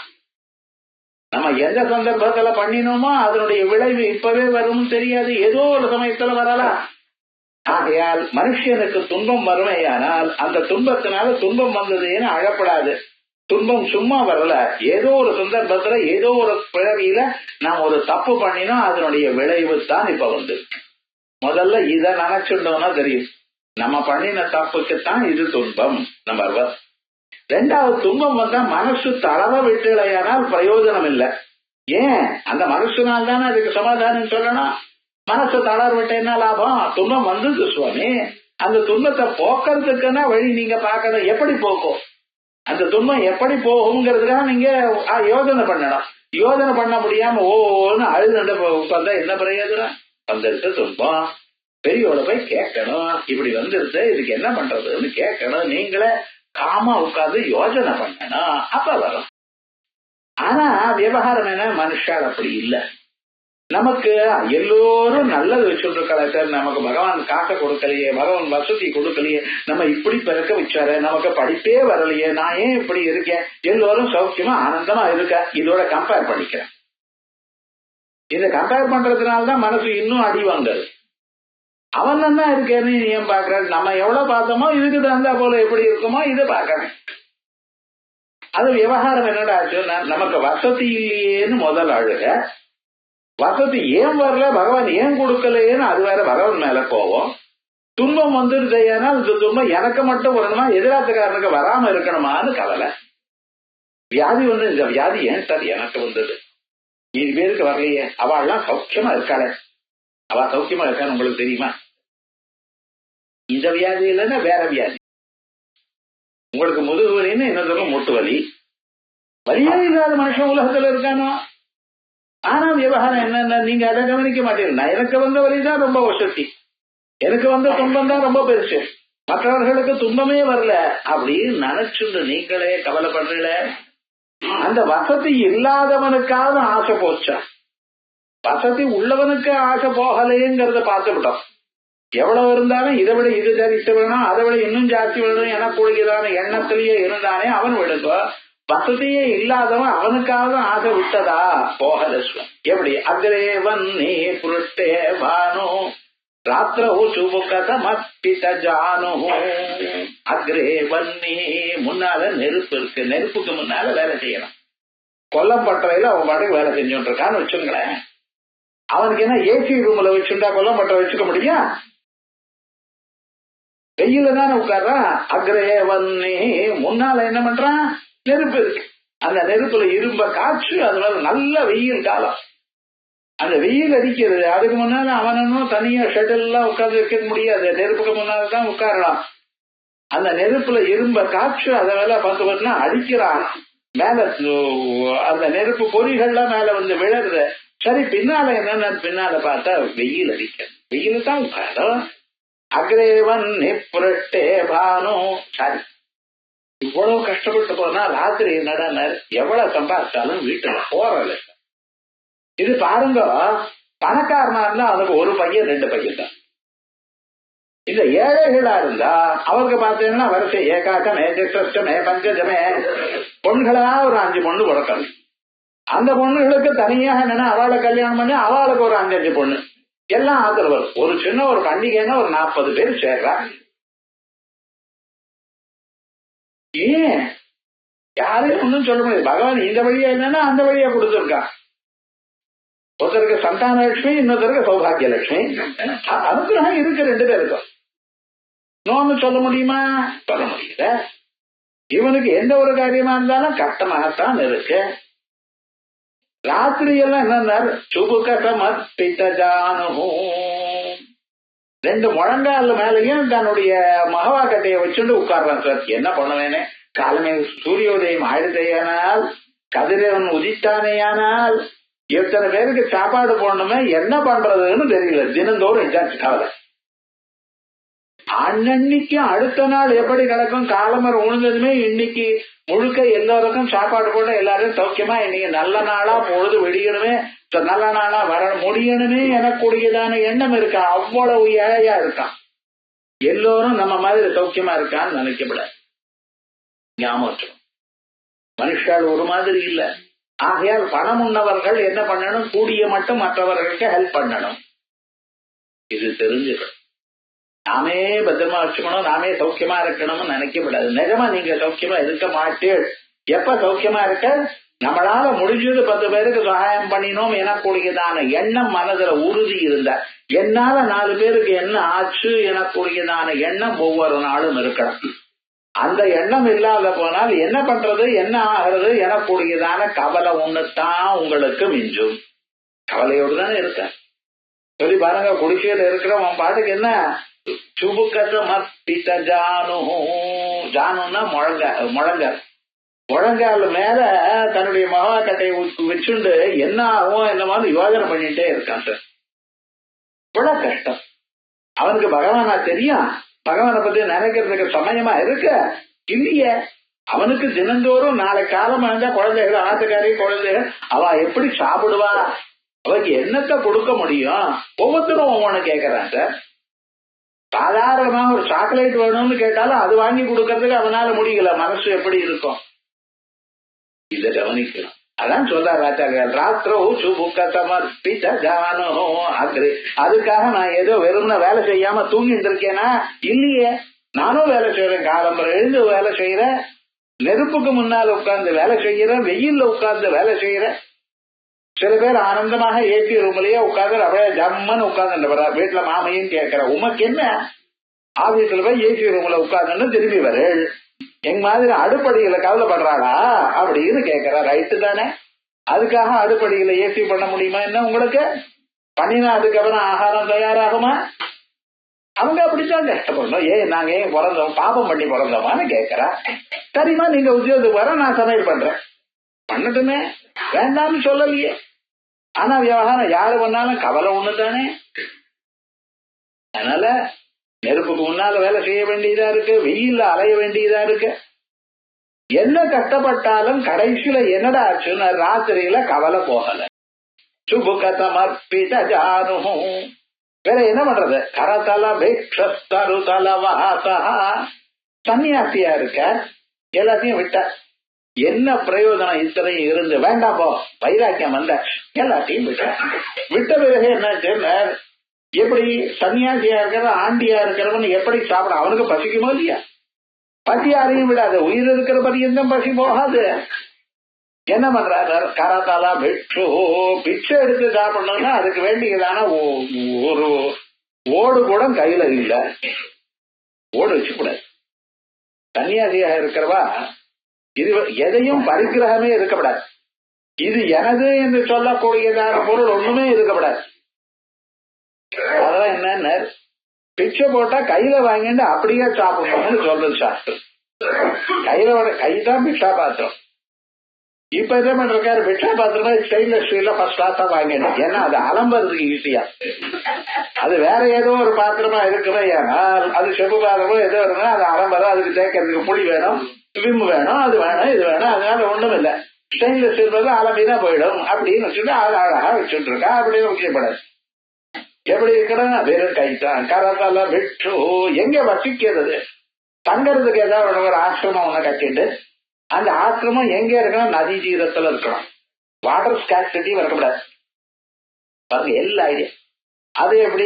நம்ம எந்த சந்தர்ப்பத்துல பண்ணினோமோ அதனுடைய விளைவு இப்பவே வரும்னு தெரியாது, ஏதோ ஒரு சமயத்துல வரலாம். ஆகையால் மனுஷனுக்கு துன்பம் வறுமையானால் அந்த துன்பத்தினால துன்பம் வந்ததுன்னு அழப்படாது. துன்பம் சும்மா வரல, ஏதோ ஒரு சந்தர்ப்பத்துல ஏதோ ஒரு பிறவியில நாம் ஒரு தப்பு பண்ணினோம், அதனுடைய விளைவு தான் இப்ப வந்து. முதல்ல இத நினைச்சுட்டோம்னா தெரியும், நம்ம பண்ணின தப்புக்குத்தான் இது துன்பம். நம்பர் 1. 2வது, துன்பம் வந்தா மனசு தளர விட்டுலையானால் பிரயோஜனம் இல்லை. ஏன்? அந்த மனசுனால் தானே அதுக்கு சமாதானம் சொல்லணும். மனசு தளர விட்ட என்ன லாபம்? துன்பம் வந்தது சுவாமி, அந்த துன்பத்தை போக்குறதுக்குன்னா வழி நீங்க பாக்கணும். எப்படி போக்கும் அந்த துன்பம், எப்படி போகுங்கிறதுக்காக நீங்க யோசனை பண்ணணும். யோசனை பண்ண முடியாம ஓன்னு அழுது உட்கார்ந்தா என்ன பிரயோஜனம்? வந்துருச்சு துன்பம், பெரியோட போய் கேட்கணும், இப்படி வந்துருச்சு இதுக்கு என்ன பண்றதுன்னு கேட்கணும். நீங்களே காமா உட்கார்ந்து யோசனை பண்ணணும், அப்ப வரும். ஆனா விவகாரம் என்ன, மனுஷால் அப்படி இல்லை. நமக்கு எல்லோரும் நல்லது வச்சுருக்காங்க சார், நமக்கு பகவான் காசை கொடுக்கலையே, பகவான் வசதி கொடுக்கலையே, நம்ம இப்படி பிறக்க வச்சாரு, நமக்கு படிப்பே வரலையே, நான் ஏன் இப்படி இருக்கேன், எல்லோரும் சௌக்கியமா ஆனந்தமா இருக்க. இதோட கம்பேர் பண்ணிக்கிறேன். இதை கம்பேர் பண்றதுனாலதான் மனசு இன்னும் அடி வாங்குது. அவன் நல்லா இருக்கேன்னு ஏன் பாக்குற? நம்ம எவ்வளவு பார்த்தோமோ இதுக்கு தகுந்தா போல எப்படி இருக்குமோ இதை பாக்கிறேன். அது விவகாரம் என்னடா ஆச்சு, நமக்கு வசதி இல்லையேன்னு முதல் அழுக, வசதி ஏன் வரல, பகவான் ஏன் கொடுக்கலையேன்னு அது வேற பகவான் மேல போவோம். துன்பம் வந்துருதையானால் இந்த துன்பம் எனக்கு மட்டும் வரணுமா, எதிராத்துக்காரனுக்கு வராம இருக்கணுமான்னு கவலை. வியாதி வந்து இந்த வியாதி ஏன் சார் எனக்கு வந்தது, 7 பேருக்கு வரலையே, அவள்லாம் சௌக்கியமா இருக்காளே, அவ சௌக்கியமா இருக்கான்னு உங்களுக்கு தெரியுமா? இந்த வியாதி இல்லைன்னா வேற வியாதி. உங்களுக்கு முதுகு வலின்னு என்ன மூட்டு வலி, வலியே இல்லாத மனுஷன் உலகத்துல இருக்கானோ. ஆனா விவகாரம் என்னன்னா நீங்க அதை கவனிக்க மாட்டீங்க. எனக்கு வந்த வலிதான் ரொம்ப வசதி, எனக்கு வந்த துன்பம் தான் ரொம்ப பெருசு, மற்றவர்களுக்கு துன்பமே வரல அப்படின்னு நினைச்சுட்டு நீங்களே கவலைப்படுறீங்களே. அந்த வசதி இல்லாதவனுக்காவது ஆசை போச்சா? வசதி உள்ளவனுக்கு ஆசை போகலைங்கிறத பார்த்து விட்டோம். எவ்வளவு இருந்தாலும் இதை விட இது தரித்து வேணும், அதை விட இன்னும் ஜாஸ்தி வேணும் என கூடுகிறதான எண்ணத்திலேயே இருந்தானே அவன் விடுங்க. வசதியே இல்லாதவன் அவனுக்காக ஆசை விட்டதா போகல. எப்படி அக்ரேவன் நீ புருட்டே வானோ, ராத்திரவு சுபுகதமர்ப்பித ஜானு அக்ரே வன்னி. முன்னால நெருப்பு இருக்கு, நெருப்புக்கு முன்னால வேலை செய்யலாம். கொல்லப்பட்டறையில அவன் பாட்டுக்கு வேலை செஞ்சுட்டு இருக்கான்னு வச்சுங்களேன். அவனுக்கு என்ன ஏசி ரூம்ல வச்சுட்டா கொல்லப்பட்ட வச்சுக்க முடியும்? வெயில தானே உட்கார்றான். அக்ரே வன்னி, முன்னால என்ன பண்றான்? நெருப்பு இருக்கு. அந்த நெருப்புல இரும்ப காற்று, அதனால நல்ல வெயில் காலம். அந்த வெயில் அடிக்கிறது. அதுக்கு முன்னால அவனும் தனியா ஷெட்டில் எல்லாம் உட்கார்ந்து வைக்க முடியாது. நெருப்புக்கு முன்னால்தான் உட்காரலாம். அந்த நெருப்புல இரும்ப காற்று அதனால பார்த்தா அடிக்கிறான். மேல அந்த நெருப்பு பொறிகள்லாம் மேல வந்து விழறது. சரி, பின்னால என்னன்னு பின்னால பார்த்தா வெயில் அடிக்க. வெயில் தான் உட்காரம். அக்ரேவன் புரட்டே பானு. சரி, இவ்வளவு கஷ்டப்பட்டு போனா ராத்திரி என்னடா எவ்வளவு சம்பாதிச்சாலும் வீட்டுல போறல. இது பாருங்க, பணக்காரனா இருந்தா அவனுக்கு ஒரு பையன் 2 பையன் தான். இந்த ஏழைகளா இருந்தா அவருக்கு பார்த்தீங்கன்னா வரிசை ஏகாக்கமே சிஷ்டமே பஞ்சஜமே பொண்ணுகளா ஒரு 5 பொண்ணு கொடுக்கணும். அந்த பொண்ணுகளுக்கு தனியாக என்னன்னா அவளை கல்யாணம் பண்ணி அவளுக்கு ஒரு 5-5 பொண்ணு எல்லாம் ஆதரவு. ஒரு சின்ன ஒரு பண்டிகைன்னா ஒரு 40 பேர் சேர்றா. ஏன் யாரையும் ஒன்னும் சொல்ல முடியாது. பகவான் இந்த வழியா என்னன்னா அந்த வழியா கொடுத்துருக்கான். ஒருத்தருக்கு சந்தான லட்சுமி, இன்னொருத்தருக்கு சௌபாகிய லட்சுமி. அனுகிரகம் இருக்கு 2 பேருக்கும். நோன்னு சொல்ல முடியுமா? சொல்ல முடியல. இவனுக்கு எந்த ஒரு காரியமா இருந்தாலும் கஷ்டமாகத்தான் இருக்கு. ராத்திரி எல்லாம் என்ன சுபுகமர்ப்பிதஜானு 2 முழங்கால் மேலையும் தன்னுடைய மகவா கட்டையை வச்சுட்டு உட்கார்றான். சார், என்ன பண்ணுவேனே? காலமே சூரியோதயம் ஆயுதையானால், கதிரவன் உதித்தானேயானால், எத்தனை பேருக்கு சாப்பாடு போடணுமே, என்ன பண்றதுன்னு தெரியல. தினந்தோறும் இதாச்சு கவலை. அன்னன்னைக்கு அடுத்த நாள் எப்படி கிடக்கும்? காலமரம் உழுந்ததுமே இன்னைக்கு முழுக்க எல்லோருக்கும் சாப்பாடு போட எல்லாரும் சௌக்கியமா, இன்னைக்கு நல்ல நாளா பொழுது வெடியணுமே, நல்ல நாளா வர முடியணுமே எனக்கூடியதான எண்ணம் இருக்கா. அவ்வளவு ஏழையா இருக்கான். எல்லோரும் நம்ம மாதிரி சௌக்கியமா இருக்கான்னு நினைக்கப்பட ஞாபகம். மனுஷால் ஒரு மாதிரி இல்ல. ஆகையால் பணம் உண்ணவர்கள் என்ன பண்ணணும்? கூடிய மட்டும் மற்றவர்களுக்கு ஹெல்ப் பண்ணணும். இது தெரிஞ்சுக்கணும். நாமே பத்திரமா வச்சுக்கணும், நாமே சௌக்கியமா இருக்கணும்னு நினைக்கப்படாது. நிஜமா நீங்க சௌக்கியமா இருக்க மாட்டேன். எப்ப சௌக்கியமா இருக்க? நம்மளால முடிஞ்சது 10 பேருக்கு சகாயம் பண்ணினோம் எனக்கூடியதான எண்ணம் மனதுல உறுதி இருந்தா, என்னால 4 பேருக்கு என்ன ஆச்சு எனக்கூடியதான எண்ணம் ஒவ்வொரு நாளும் இருக்கணும். அந்த எண்ணம் இல்லாத போனால் என்ன பண்றது, என்ன ஆகிறது எனக்கூடியதான கவலை ஒண்ணுதான் உங்களுக்கு மிஞ்சும். கவலையோடு தானே இருக்க. சொல்லி பாருங்க, குடிசையில இருக்கிறவன் பாட்டுக்கு என்ன சுபுகமர்ப்பித ஜானு. ஜானுன்னா முழங்கால். முழங்கால் மேல தன்னுடைய மகா கட்டையை வச்சுண்டு என்ன ஆகும் என்னமான்னு யோசனை பண்ணிட்டே இருக்கான். சார், இவ்வளவு கஷ்டம். அவனுக்கு பகவானா தெரியும்? பகவானை பத்தி நினைக்கிறதுக்கு சமயமா இருக்க இல்லையே. அவனுக்கு தினந்தோறும் நாளை காலம் இருந்தா குழந்தைகள், ஆத்துக்காரி குழந்தைகள், அவ எப்படி சாப்பிடுவா, அவருக்கு என்னத்தை கொடுக்க முடியும்? ஒவ்வொருத்தரும் ஒவ்வொன்னு கேட்கறான். சார், சாதாரணமா ஒரு சாக்லேட் வேணும்னு கேட்டாலும் அது வாங்கி கொடுக்கறதுக்கு அவனால முடியல. மனசு எப்படி இருக்கும்? இத கவனிக்கலாம். அதான் சொல்றாரு ஆச்சாரியார், ராத்திரோ சுபுகமர்ப்பித ஜானு அக்ரே. அதுக்காக நான் ஏதோ வெறும்னா வேலை செய்யாம தூங்கிட்டு இருக்கேனா? இல்லையே, நானும் வேலை செய்யறேன். காலம்பரம் எழுந்து வேலை செய்யறேன், நெருப்புக்கு முன்னால் உட்கார்ந்து வேலை செய்யறேன், வெயில்ல உட்கார்ந்து வேலை செய்யறேன். சில பேர் ஆனந்தமாக ஏசி ரூம்லயே உட்கார்ந்து அப்படியே ஜம்மன்னு உட்கார்ந்து வீட்டுல மாமையும் கேட்கிற, உமக்கு என்ன ஆபீஸ்ல போய் ஏசி ரூம்ல உட்கார்ந்து திரும்பி வரேள், எங்க மாதிரி அடுப்படியில கவலைப்படுறாளா அப்படின்னு கேட்கிற. ரைட்டு தானே? அதுக்காக அடுப்படியில ஏசி பண்ண முடியுமா என்ன உங்களுக்கு? பண்ணினா அதுக்கப்புறம் ஆகாரம் தயாராகுமா? அவங்க அப்படித்தான் கஷ்டப்படணும். ஏன் நாங்க ஏன் பிறந்தோம், பாபம் பண்ணி பிறந்தோமான்னு கேட்கறா. சரிம்மா, நீங்க உத்தியோகத்துக்கு வர, நான் சமையல் பண்றேன், பண்ணட்டுமே, வேண்டாம்னு சொல்லலையே. ஆனா விவகாரம் யாரு பண்ணாலும் கவலை ஒண்ணுதானே. அதனால நெருப்புக்கு முன்னால வேலை செய்ய வேண்டியதா இருக்கு, வெயில்ல அலைய வேண்டியதா இருக்கு. என்ன கஷ்டப்பட்டாலும் கடைசியில என்னடா ஆச்சுன்னு ராத்திரியில கவலை போகல. சுபுகமர்ப்பித ஜானு. வேற என்ன பண்றது? கரதல பேக்ஷஸ்தருதலவாசா. சன்னியாசியா இருக்க, எல்லாத்தையும் விட்ட என்ன பிரயோஜனம்? இத்தனையும் இருந்து வேண்டாம் போ, வைராக்கியம் வந்த எல்லாத்தையும் விட்ட பிறகு என்ன எப்படி சன்னியாசியா இருக்கிற ஆண்டியா இருக்கிறவன் எப்படி சாப்பிட? அவனுக்கு பசிக்குமோ இல்லையா? பசி யாரையும் விடாது, உயிர் இருக்கிற பரியந்தம் பசி போகாது. என்ன பண்றாரு? கரதாலா பிட்சு, பிச்சை எடுத்து சாப்பிடணும்னா அதுக்கு வேண்டியதான ஒரு ஓடு கூட கையில இல்ல, ஓடு வச்சுக்கூடாது. சன்னியாசியா இருக்கிறவா இது எதையும் பரிகிரகமே இருக்கப்படாது. இது எனது என்று சொல்லக்கூடியதான பொருள் ஒண்ணுமே இருக்கப்படாது. அதெல்லாம் என்னன்னு பிச்சை போட்டா கையில வாங்கிட்டு அப்படியே சாப்பிடணும்னு சொல்றது சாஸ்திரம். கைதான் பிக்ஷா பாத்திரம். இப்ப என்ன பண்றாரு? பிக்ஷா பாத்திரமா ஸ்டெயின்லெஸ் ஸ்டீல்ல ஃபர்ஸ்ட் கிளாஸா வாங்கிடும். ஏன்னா அது அலம்புறதுக்கு ஈஸியா. அது வேற ஏதோ ஒரு பாத்திரமா இருக்குமே, ஏனால் அது செப்பு பாத்திரமோ ஏதோ இருந்தா அது அலம்பரம், அதுக்கு தேய்க்கிறதுக்கு புளி வேணும், விம்மு வேணும், அது வேணும், இது வேணும். அதனால ஒண்ணும் இல்லை, ஸ்டெயின்லெஸ் ஸ்டீல் அலம்பிதான் போயிடும் அப்படின்னு வச்சுட்டு அது அழகா வச்சுட்டு இருக்கா. அப்படின்னு முக்கியப்படாது. எப்படி இருக்கணும்? வெறும் கைத்தான். கரத்தால விட்டு எங்க வசிக்கிறது? தங்கறதுக்கு ஏதாவது ஒரு ஆசிரமம் ஒண்ணு கட்டிட்டு, அந்த ஆசிரமம் எங்க இருக்கணும்? நதி தீரத்துல இருக்கணும். வாட்டர் ஸ்கார்சிட்டி வரக்கூடாது. பாருங்க எல்லா ஐடியா. அது எப்படி?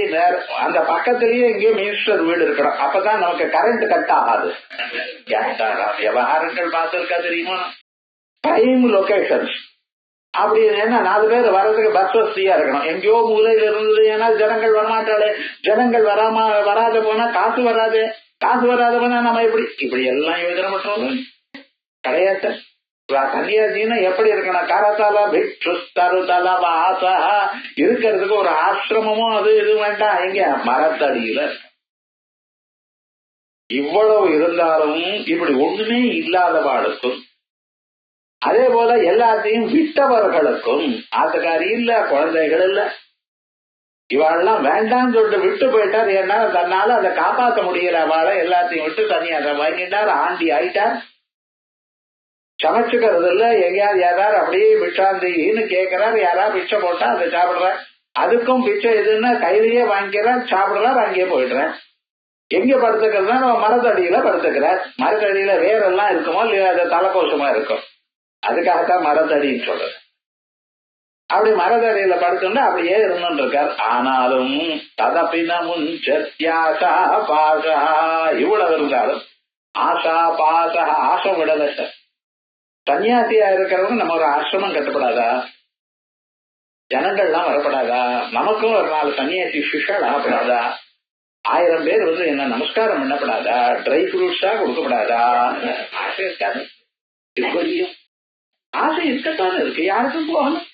அந்த பக்கத்திலேயே எங்கேயோ மினிஸ்டர் வீடு இருக்கணும். அப்பதான் நமக்கு கரண்ட் கட் ஆகாது. விவகாரங்கள் பார்த்துருக்கா தெரியுமா? பிரைம் லொகேஷன்ஸ் அப்படி என்ன 4 பேர் வர்றதுக்கு பஸ் வசதியா இருக்கணும். எங்கேயோ மூலையில இருந்தது. ஏன்னா ஜனங்கள் வரமாட்டாளே, ஜனங்கள் வராத போனா காசு வராது, காசு வராத போனா நம்ம இப்படி எல்லாம் யோஜனை பண்றோம் கிடையாது. சன்னியாசின்னா எப்படி இருக்கணும்? கரத்தால பிட்சுஸ்தருதல வாசா, இருக்கிறதுக்கு ஒரு ஆசிரமமும் அது இது வேண்டாம். எங்க? மரத்தடியில. இவ்வளவு இருந்தாலும் இப்படி ஒண்ணுமே இல்லாதவாளுக்கும், அதே போல எல்லாத்தையும் விட்டவர்களுக்கும், ஆத்துக்காரி இல்ல, குழந்தைகள் இல்ல, இவாளெல்லாம் வேண்டாம்னு சொல்லிட்டு விட்டு போயிட்டார். ஏன்னா தன்னால அதை காப்பாற்ற முடியல. அவளை எல்லாத்தையும் விட்டு சன்னியாசம் வாங்கிட்டார், ஆண்டி ஆயிட்டார். சமைச்சுக்கிறது இல்ல, எங்கேயாவது யாராவது அப்படியே பிச்சாந்தின்னு கேட்கிறார், யாராவது பிச்சை போட்டா அதை சாப்பிடுறார். அதுக்கும் பிச்சை எதுன்னா கையிலேயே வாங்கிக்கிறார், சாப்பிடுறார், அங்கேயே போயிடுறேன். எங்க படுத்துக்கிறதுனா நம்ம மரத்தடியில படுத்துக்கிறார். மரத்தடியில வேறெல்லாம் இருக்குமோ இல்லையா? அது தலைக்கோஷமா இருக்கும். அதுக்காகத்தான் மரத்தடின்னு சொல்றது. அப்படி மரத்தடியில படுத்துட்டு அப்படியே இருந்துட்டு இருக்கார். ஆனாலும் ததபினமுன் சத்யாசா பாசா, இவ்வளவு இருந்தாலும் ஆசா பாசா, ஆசை விடல சார். சன்னியாசியா இருக்கிறவங்க நம்ம ஒரு ஆசிரமம் கட்டப்படாதா? ஜனங்கள்லாம் வரப்படாதா? நமக்கும் ஒரு 4 சன்னியாசி சிஷ்யல் ஆகப்படாதா? 1000 பேர் வந்து என்ன நமஸ்காரம் பண்ணப்படாதா? ட்ரை ஃப்ரூட்ஸா கொடுக்கப்படாதா? ஆசை இருக்காது. ஆசை இருக்கத்தானே இருக்கு. யாருக்கும் போகணும்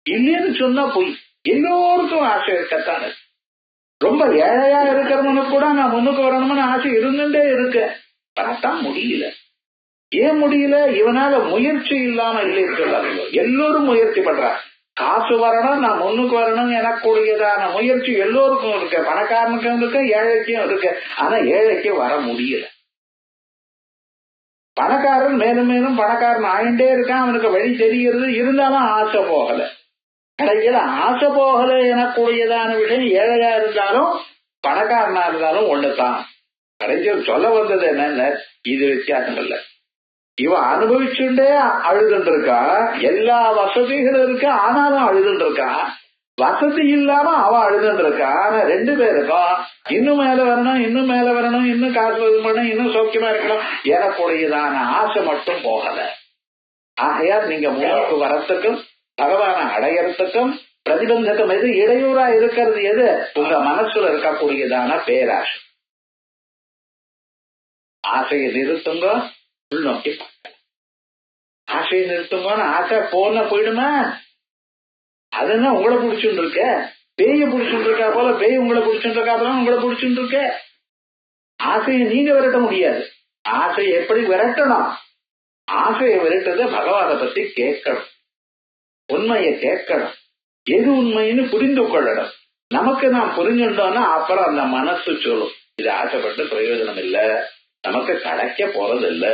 இல்லைன்னு சொன்னா போய் எல்லோருக்கும் ஆசை இருக்கத்தானே. ரொம்ப ஏழையா இருக்கிறவனுக்கு கூட நான் முன்னுக்கு வரணும்னு ஆசை இருந்துட்டே இருக்கு. பணத்தான் முடியல. ஏன் முடியல? இவனால முயற்சி இல்லாம இல்லை சொல்றாங்க. எல்லோரும் முயற்சி பண்றாங்க. காசு வரணும், நான் முன்னுக்கு வரணும் எனக்கூடியதான முயற்சி எல்லோருக்கும் இருக்கு. பணக்காரனுக்கும் இருக்கு, ஏழைக்கும் இருக்கு. ஆனா ஏழைக்கு வர முடியல. பணக்காரன் மேலும் மேலும் பணக்காரன் ஆயிண்டே இருக்கான், அவனுக்கு வழி தெரிகிறது. இருந்தாலும் ஆசை போகல. கடைசியில ஆசை போகல எனக்கூடியதான விஷயம் ஏழையா இருந்தாலும் பணக்காரனா இருந்தாலும் ஒண்ணுதான். கடைசியில் சொல்ல வந்தது என்னன்னு, இது வித்தியாசம் இல்ல. இவன் அனுபவிச்சுட்டே அழுதுட்டு இருக்கா. எல்லா வசதிகளும் இருக்கு, ஆனாலும் அழுதுட்டு இருக்கா. வசதி இல்லாம அவன் அழுதுட்டு இருக்கா. ஆனா 2 பேருக்கும் இன்னும் மேல வரணும், இன்னும் மேல வரணும், இன்னும் காசு பண்ணணும், இன்னும் சௌக்கியமா இருக்கணும் எனக்கூடியதான ஆசை மட்டும் போகல. ஆகையால் நீங்க முன்னுக்கு வரத்துக்கும் பகவான அடையறதுக்கும் பிரதிபந்தகம் எது? இடையூறா இருக்கிறது எது? உங்க மனசுல இருக்கக்கூடியதான பேராசை. ஆசையை நிறுத்துங்க, உள்நோக்கி ஆசையை நிறுத்துங்கன்னு. ஆசை போன போயிடுமா? அதுன்னா உங்களை பிடிச்சுட்டு இருக்க. பேய பிடிச்சுட்டு இருக்கா போல பேய் உங்களை பிடிச்சுட்டு இருக்கா போல உங்களை பிடிச்சுட்டு இருக்க. ஆசையை நீங்க விரட்ட முடியாது. ஆசையை எப்படி விரட்டணும்? ஆசையை விரட்டத பகவானை பத்தி கேட்கணும், உண்மையை கேட்கணும், எது உண்மைன்னு புரிந்து கொள்ளணும். நமக்கு நாம் புரிஞ்சுட்டோம்னா அப்புறம் அந்த மனசு சொல்லும், இது ஆசைப்பட்டு பிரயோஜனம் இல்ல, நமக்கு கிடைக்க போறது இல்ல,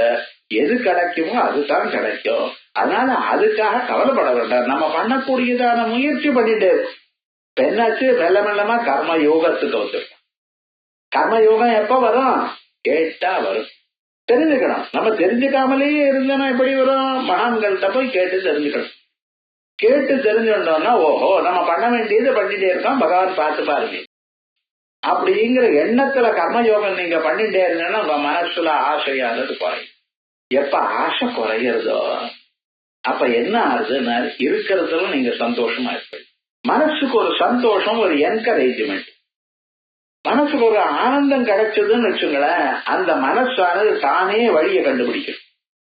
எது கிடைக்குமோ அதுதான் கிடைக்கும். அதனால அதுக்காக கவலைப்பட வேண்டாம். நம்ம பண்ணக்கூடியதான முயற்சி பண்ணிட்டு என்னாச்சு? மெல்ல மெல்லமா கர்ம யோகத்துக்கு வந்துடும். கர்ம யோகம் எப்ப வரும்? கேட்டா வரும். தெரிஞ்சுக்கணும். நம்ம தெரிஞ்சுக்காமலேயே இருந்தோம்னா எப்படி வரும்? மகான்கள்கிட்ட போய் கேட்டு தெரிஞ்சுக்கணும். கேட்டு தெரிஞ்சுட்டோம்னா ஓஹோ நம்ம பண்ண வேண்டியது பண்ணிட்டே இருக்கோம், பகவான் பார்த்து பாருங்க. அப்படிங்கிற எண்ணத்துல கர்மயோகம் நீங்க பண்ணிட்டே இருந்தீங்கன்னா உங்க மனசுல ஆசையானது குறையும். எப்ப ஆசை குறையிறதோ அப்ப என்ன ஆகுதுன்னா இருக்கிறதுல நீங்க சந்தோஷமா இருப்பீங்க. மனசுக்கு ஒரு சந்தோஷம், ஒரு என்கரேஜ்மெண்ட், மனசுக்கு ஒரு ஆனந்தம் கிடைச்சதுன்னு வச்சுங்களேன், அந்த மனசானது தானே வழியை கண்டுபிடிக்கும்.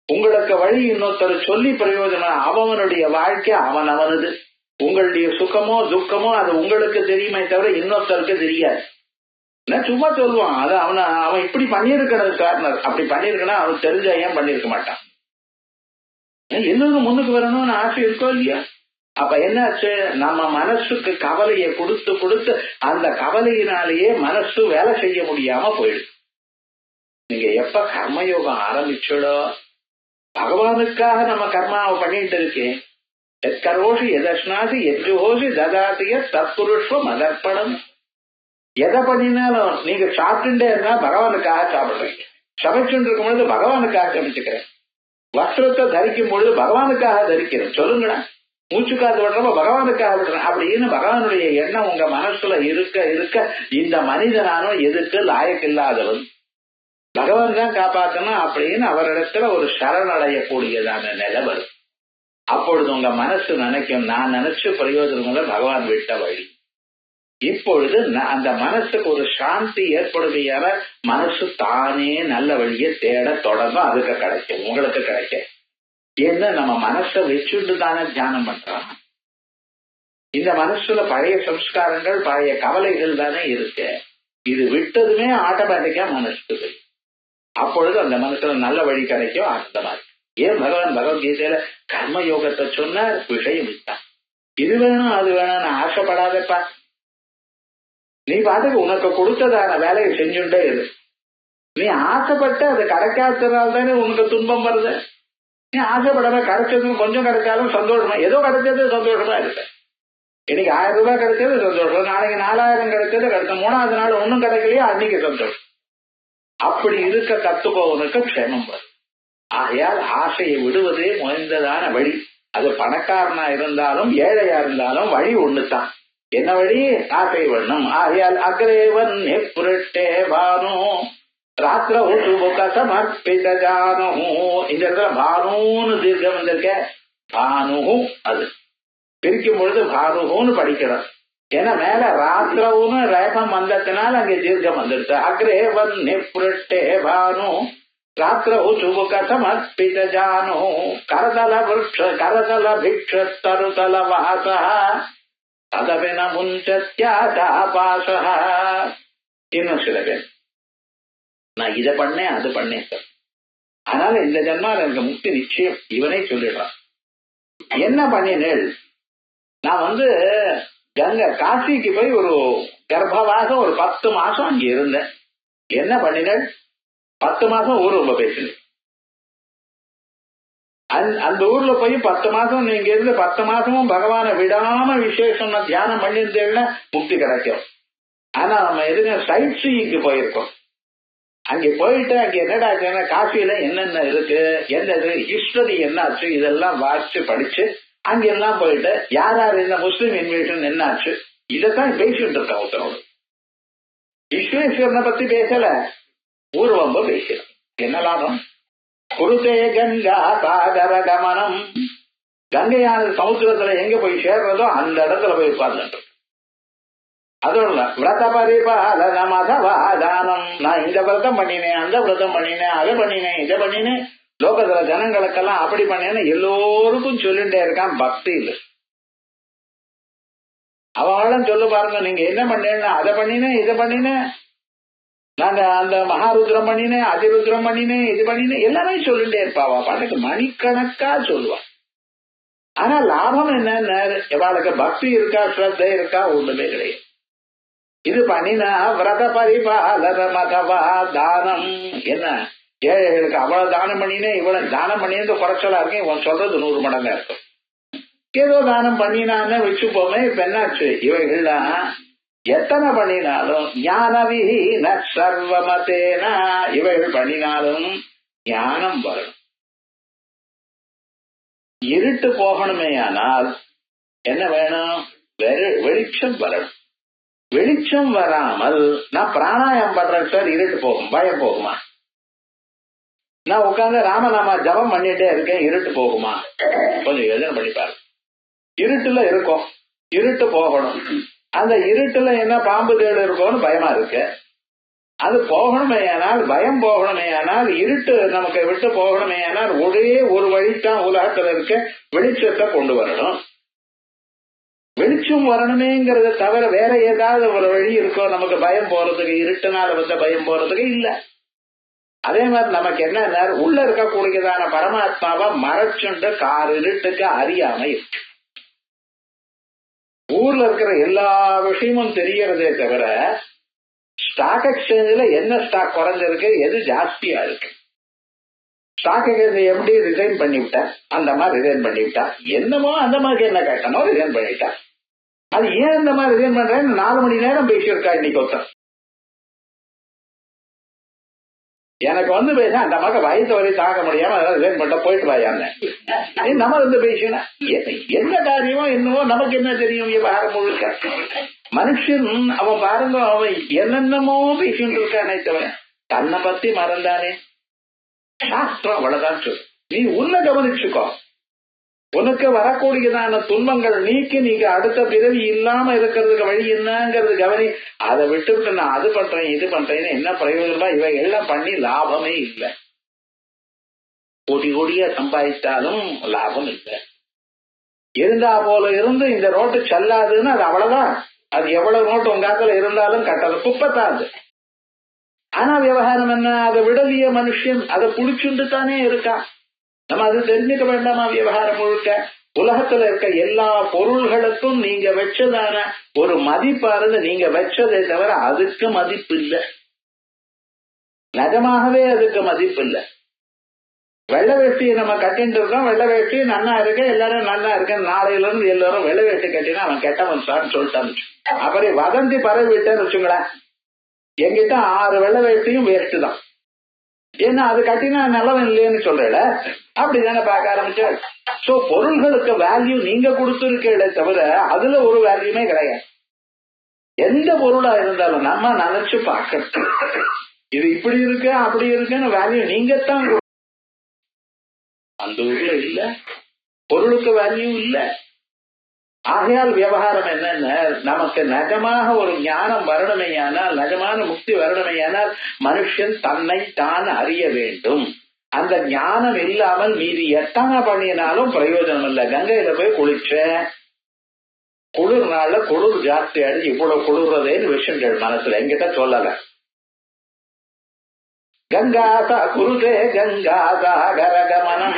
உங்களுக்கு வழி இன்னொருத்தர் சொல்லி பிரயோஜனம், அவனுடைய வாழ்க்கை அவனது. உங்களுடைய சுகமோ துக்கமோ அது உங்களுக்கு தெரியுமே தவிர இன்னொருத்தருக்கு தெரியாது. சும்மா சொல்லுவான், அது அவன் இப்படி பண்ணிருக்கணும் சார், அப்படி பண்ணிருக்கனா அவனுக்கு தெரிஞ்ச ஏன் பண்ணிருக்க மாட்டான். எல்லாரும் முன்னுக்கு வரணும்னு ஆசை இருக்கோ இல்லையா? அப்ப என்னாச்சு, நம்ம மனசுக்கு கவலையை கொடுத்து கொடுத்து அந்த கவலையினாலேயே மனசு வேலை செய்ய முடியாம போயிடுது. நீங்க எப்ப கர்மயோகம் ஆரம்பிச்சோ, பகவானுக்காக நம்ம கர்மாவை பண்ணிட்டு இருக்கேன். எத்கரோஷி எதஸ்னாசி எத்ஜுஹோசி ததாத்திய தத்புருஷ்வம் அதர்ப்பணம். எதை பண்ணினாலும் நீங்க சாப்பிட்டுட்டே இருந்தா பகவானுக்காக சாப்பிடுறீங்க. சமைச்சுட்டு இருக்கும் பொழுது பகவானுக்காக சமைச்சுக்கிறேன். வஸ்திரத்தை தரிக்கும் பொழுது பகவானுக்காக தரிக்கிறேன். சொல்லுங்களேன், மூச்சு காத்து விடுறப்ப பகவானுக்காக விடுறேன் அப்படின்னு பகவானுடைய எண்ணம் உங்க மனசுல இருக்க இருக்க இந்த மனிதனானும் எதுக்கு லாயக்கில்லாதவன், பகவான் தான் காப்பாற்றணும் அப்படின்னு அவரிடத்துல ஒரு சரணடையக்கூடியதான நிலை வரும். அப்பொழுது உங்க மனசு நினைக்கும், நான் நினைச்சு பிரயோஜனம் பகவான் விட்ட வழி. இப்பொழுது அந்த மனசுக்கு ஒரு சாந்தி ஏற்படுமையான மனசு தானே நல்ல வழியை தேட தொடங்கும். அதுக்கு கிடைக்கும், உங்களுக்கு கிடைக்கும். ஏன்னா நம்ம மனசை வச்சுட்டு தானே தியானம் பண்றோம். இந்த மனசுல பழைய சம்ஸ்காரங்கள் பழைய கவலைகள் தானே இருக்கு. இது விட்டதுமே ஆட்டோமேட்டிக்கா மனசுக்கு. அப்பொழுது அந்த மனசுல நல்ல வழி கிடைக்கும். அந்த மாதிரி ஏன் பகவான் பகவத்கீதையில கர்ம யோகத்தை சொன்னார், விஷயம் விட்டான். இது வேணும் அது வேணும் நான் ஆசைப்படாதப்பா, நீ பாட்டுக்கு உனக்கு கொடுத்ததான வேலையை செஞ்சுட்டே இரு. நீ ஆசைப்பட்டு அது கிடைக்காததால் தானே உனக்கு துன்பம் வருது. நீ ஆசைப்படாம கிடைச்சதுன்னு கொஞ்சம் கிடைச்சாலும் சந்தோஷமா, ஏதோ கிடைச்சது சந்தோஷமா இருக்க. இன்னைக்கு 1000 ரூபாய் கிடைச்சது சந்தோஷம், நாளைக்கு 4000 கிடைச்சது கிடைச்ச, 3வது நாள் ஒன்னும் கிடைக்கலையோ அன்னைக்கு சந்தோஷம். அப்படி இருக்க கத்துக்கோவனுக்கு க்ஷேமம் வரும். ஆகையால் ஆசையை விடுவதே முயன்றதான வழி. அது பணக்காரனா இருந்தாலும் ஏழையா இருந்தாலும் வழி ஒண்ணுதான். என்ன வழி? ஆசை வேணும். ஆகையால் அக்ரேவன் புரட்டே பானு ராத்திர உசுபுக சமர்ப்பித ஜானு. இந்த இடத்துல பானுன்னு தீர்க்கம் வந்திருக்க, பானு அது பிரிக்கும் பொழுது பானுன்னு படிக்கிறோம். ஏன்னா மேல ராத்திரவுன்னு ரேகம் வந்ததுனால அங்கே தீர்க்கம் வந்துடுச்சு. அக்ரேவன் புரட்டே பானு ராத்திர உசுபுக சமர்ப்பித ஜானு கரதல விருட்ச கரதல பிக்ஷ தருதல வாச அதவின முன்சத்யாபாச. இன்னும் சில பேர் நான் இதை பண்ணேன் அது பண்ணேன் சார், அதனால இந்த ஜன்மால எனக்கு முக்தி நிச்சயம், இவனே சொல்லிடுறான். என்ன பண்ணினேள்? நான் கங்கை காசிக்கு போய் ஒரு கர்ப்பவாக ஒரு 10 மாசம் அங்க இருந்தேன். என்ன பண்ணினேள்? 10 மாசம் ஊர் ரொம்ப பேசினேன். அந்த ஊர்ல போய் 10 மாசம் நீங்க இருந்து 10 மாசமும் பகவானை விடாம விசேஷம் தியானம் பண்ணியிருந்தேன்னா முக்தி கிடைக்கும். ஆனா நம்ம எதுங்க சைட் சீயிங்க்கு போயிருக்கோம். அங்க போயிட்டு அங்க என்னடா காசியில என்னென்ன இருக்கு, என்ன ஹிஸ்டரி என்னாச்சு, இதெல்லாம் வாசிச்சு படிச்சு அங்கெல்லாம் போயிட்டு யார் யார் இந்த முஸ்லீம் இன்வேஷன் என்னாச்சு இதைத்தான் பேசிட்டு இருக்கோம். ஒருத்தனோடு விஸ்வேஸ்வரனை பத்தி பேசல, ஊர்வம்ப பேசல. என்ன லாபம்? குருதே கங்கா சாகர கமனம். கங்கையான சமுத்திரத்துல எங்க போய் சேர்றதோ அந்த இடத்துல போய் உட்கார்ந்து. அதோட விரத பரிபாலன மதவாதானம். நான் இந்த விரதம் பண்ணினேன், அந்த விரதம் பண்ணினேன், அதை பண்ணினேன், இதை பண்ணினேன், லோகத்துல ஜனங்களுக்கெல்லாம் அப்படி பண்ணேன்னு எல்லோருக்கும் சொல்லிட்டே இருக்கான். பக்தி இல்லை. அவங்களும் சொல்ல பாருங்க, நீங்க என்ன பண்ணேன்னா அதை பண்ணினேன், இதை பண்ணினேன், நாங்க அந்த மகாருத்ரம் பண்ணினேன், அதிருத்ரம் பண்ணினேன், இது பண்ணினேன், எல்லாமே சொல்லிட்டே இருப்பாவா. பாட்டுக்கு மணிக்கணக்கா சொல்லுவா. ஆனா லாபம் என்னன்னு, இவாளுக்கு பக்தி இருக்கா, ஸ்ரத்தை இருக்கா, ஒண்ணுமே கிடையாது. இது பண்ணினா விரத பரிபாலன மதவா தானம். என்ன ஏழைகளுக்கு அவ்வளவு தானம் பண்ணினேன், இவ்வளவு தானம் பண்ணினு குறைச்சலா இருக்கேன், இவன் சொல்றது 100 மடங்கா இருக்கும். ஏதோ தானம் பண்ணினான்னு வச்சுப்போமே. இப்ப என்னாச்சு, இவைகள்லாம் எத்தனை பண்ணினாலும் ஞானவிஹீன சர்வமதேனா, இவைகள் பண்ணினாலும் ஞானம் வரணும். இருட்டு போகணுமே ஆனால் என்ன வேணும்? வெளிச்சம் வரணும். வெளிச்சம் வராமல் நான் பிராணாயாமம் பண்றேன் சார், இருட்டு போகும், பயம் போகுமா? நான் உட்கார்ந்து ராமநாமா ஜபம் பண்ணிட்டே இருக்கேன், இருட்டு போகுமா? கொஞ்சம் யோசனை பண்ணிப்பாரு. இருட்டுல இருக்கும், இருட்டு போகணும். அந்த இருட்டுல என்ன பாம்பு தேடு இருக்கும்னு பயமா இருக்கு. அது போகணுமே ஆனால், பயம் போகணுமே ஆனால், இருட்டு நமக்கு விட்டு போகணுமே ஆனால் ஒரே ஒரு வழிதான் உலகத்துல இருக்க, வெளிச்சத்தை கொண்டு வரணும். வெளிச்சம் வரணுமேங்கிறத தவிர வேற ஏதாவது ஒரு வழி இருக்கோ நமக்கு பயம் போறதுக்கு? இருட்டுனால வந்த பயம் போறதுக்கு இல்ல. அதே மாதிரி நமக்கு என்ன, உள்ள இருக்கக்கூடியதான பரமாத்மாவை மறைச்சுண்டு கார் இருட்டுக்கு அறியாம இருக்கு. ஊர்ல இருக்கிற எல்லா விஷயமும் தெரியறதே தவிர ஸ்டாக் எக்ஸ்சேஞ்சில் என்ன ஸ்டாக் குறைஞ்சிருக்கு, எது ஜாஸ்தியா இருக்கு. ஸ்டாக் எக்ஸ்சேஞ்ச் எப்படி ரிசைன் பண்ணிவிட்டா அந்த மாதிரி ரிசைன் பண்ணிவிட்டா, என்னமோ அந்த மாதிரி என்ன கட்டணமோ ரிசைன் பண்ணிட்டா. அது ஏன் இந்த மாதிரி ரிசைன் பண்றேன்னு 4 மணி நேரம் பேசியிருக்கா இன்னைக்கு ஒருத்தர். எனக்கு பேச அந்த மக்கள் வயசு வரை தாக்க முடியாம ரிசைன் பண்ண போயிட்டு வாயாங்க. நம்ம பேசினா என்ன காரியமோ என்னவோ நமக்கு என்ன தெரியும்? விவகாரம் முழுக்க மனுஷன் அவன் பாருங்க, அவன் என்னென்னமோ பேசிட்டு இருக்கானே தவிர தன்னை பத்தி மறந்தானே. சாஸ்திரம் அவ்வளவுதான் சொல்லு, நீ உன்னை கவனிச்சுக்கோ. உனக்கு வரக்கூடியதான துன்பங்கள் நீக்கி நீங்க அடுத்த பிறவி இல்லாம இருக்கிறதுக்கு வழி என்னங்கிறது கவனி. அதை விட்டு நான் அது பண்றேன் இது பண்றேன்னு என்ன பிரயோஜனமா? இவை எல்லாம் பண்ணி லாபமே இல்லை. கோடி கோடியா சம்பாதித்தாலும் லாபம் இல்லை. இருந்தா போல இருந்து இந்த ரோட்டு செல்லாதுன்னு அது அவ்வளவுதான். அது எவ்வளவு நோட்டு உங்காத்துல இருந்தாலும் கட்டது குப்பத்தாது. ஆனா விவகாரம் என்ன, அதை விடலிய மனுஷன் அதை புடிச்சுட்டு தானே இருக்கா. நம்ம அது தெரிஞ்சுக்க வேண்டாமா? விவகாரம் முழுக்க உலகத்துல இருக்க எல்லா பொருள்களுக்கும் நீங்க வச்சதான ஒரு மதிப்பானது நீங்க வச்சதை தவிர அதுக்கு மதிப்பு இல்லை. நிஜமாகவே அதுக்கு மதிப்பு இல்லை. வெள்ளை வேஷ்டியை நம்ம கட்டிட்டு இருக்கோம், வெள்ளை வேஷ்டி நன்னா இருக்க, எல்லாரும் நல்லா இருக்கேன், நாளையில இருந்து எல்லாரும் வெள்ளை வேஷ்டி கட்டினா அவன் கெட்டவன் சார்ன்னு சொல்லிட்டான்னு அப்புறம் வதந்தி பரவி விட்டேன்னு வச்சுங்களேன். என்கிட்ட 6 வெள்ளை வேஷ்டியும் வேஸ்ட் தான். ஏன்னா அது கட்டினா நல்லவன் இல்லைன்னு சொல்றேன். அப்படிதானே பார்க்க ஆரம்பிச்சு. சோ பொருள்களுக்கு வேல்யூ நீங்க கொடுத்துருக்கே தவிர அதுல ஒரு வேல்யூமே கிடையாது. எந்த பொருளா இருந்தாலும் நம்ம நினைச்சு பார்க்கணும், இது இப்படி இருக்கு அப்படி இருக்குன்னு வேல்யூ நீங்கத்தான். அந்த ஊர்ல இல்ல, பொருளுக்கு வேல்யூ இல்ல. ஆகையால் விவகாரம் என்னன்னா, நமக்கு நிஜமாக ஒரு ஞானம் வரணுமையானால், நிஜமான முக்தி வரணுமையானால் மனுஷன் தன்னை தான் அறிய வேண்டும். அந்த ஞானம் இல்லாமல் மீதி எத்தனை பண்ணினாலும் பிரயோஜனம் இல்லை. கங்கையில போய் குளிச்ச குளிர் நாள்ல குளிர் ஜாஸ்தி ஆயிடுச்சு, இவ்வளவு குளிர்றதேன்னு விஷயங்கள் மனசுல என்கிட்ட சொல்லல. கங்காசா குருதே கங்காசா கரகமனம்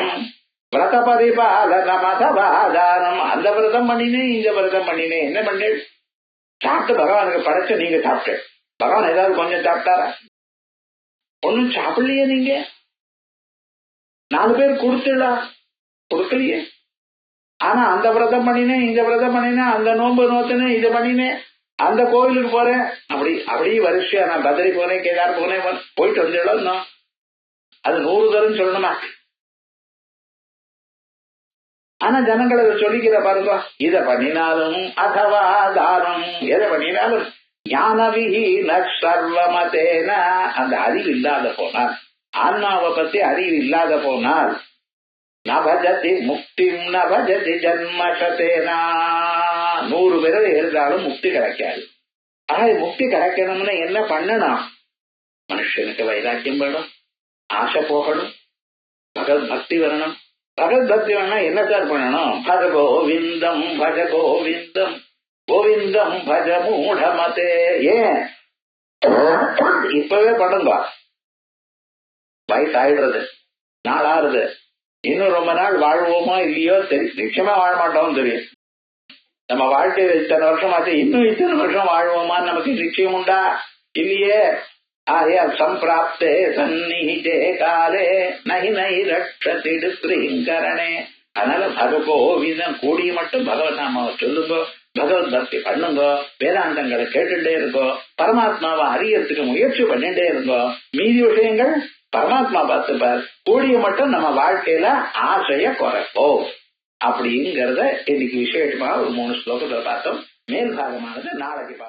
விரத பரிபாலன மதவாதானம். அந்த விரதம் பண்ணினேன் இந்த விரதம் பண்ணினேன், என்ன பண்ணேன்? சாப்பிட்டு பகவானுக்கு படைச்ச நீங்க சாப்பிட்டு பகவான் ஏதாவது கொஞ்சம் சாப்பிட்டாரா? ஒன்னும் சாப்பிடலையே. நீங்க 4 பேர் கொடுத்துடா, கொடுக்கலையே. ஆனா அந்த விரதம் பண்ணினேன் இந்த விரதம் பண்ணினேன், அந்த நோன்பு நோத்தினேன் இது பண்ணினேன், அந்த கோவிலுக்கு போறேன், அப்படி வரிசையா நான் பத்ரி போனேன் கேதார் போனேன், போயிட்டு வந்துடலாம். அது 100 தரம் சொல்லணுமா? ஆனா ஜனங்களை சொல்லிக்கிற பாருங்க, இத பண்ணினாலும் அதவா தானம், எதை பண்ணினாலும் ஞானவிஹீன சர்வமதேன. அந்த அறிவு இல்லாத போனால், ஆன்மாவை பத்தி அறிவு இல்லாத போனால், நபஜதி முக்தி நபஜதி ஜன்மசதேனா, 100 பிறகு இருந்தாலும் முக்தி கிடைக்காது. ஆக முக்தி கிடைக்கணும்னு என்ன பண்ணணும்? மனுஷனுக்கு வைராக்கியம் வேணும், ஆசை போகணும், பகவத் பக்தி வரணும். பகவத் பக்தி வேணா என்ன சார் பண்ணணும்? பஜ கோவிந்தம் பஜ கோவிந்தம் கோவிந்தம் பஜ மூடமதே. ஏன் இப்பவே பண்ணுங்க, வயசாயிடுறது, நாளாறுது, இன்னும் ரொம்ப நாள் வாழ்வோமோ இல்லையோ தெரியும், நிச்சயமா வாழ மாட்டோம் தெரியும். நம்ம வாழ்க்கையில இத்தனை வருஷம் ஆச்சு, இன்னும் இத்தனை வருஷம் வாழ்வோமான்னு நமக்கு நிச்சயம் உண்டா? இல்லையே. ஆயால் சம்பிராப்தே சந்நிஹிதே காலே நஹி நஹி ரட்சதிடு ஸ்ரீங்கரணே. அதனால பகவோவிதம் கூடிய மட்டும் பகவத் நாமாவை சொல்லுங்க, பகவத் பக்தி பண்ணுங்க, வேதாந்தங்களை கேட்டுட்டே இருக்கோ, பரமாத்மாவை அறியறதுக்கு முயற்சி பண்ணிட்டே இருக்கோ. மீதி விஷயங்கள் பரமாத்மா பார்த்துப்பார். கூடிய மட்டும் நம்ம வாழ்க்கையில ஆசைய குறைப்போம். அப்படிங்கிறத இன்னைக்கு விசேஷமாக ஒரு 3 ஸ்லோகத்துல பார்த்தோம். மேல் பாகமானது நாளைக்கு பார்ப்போம்.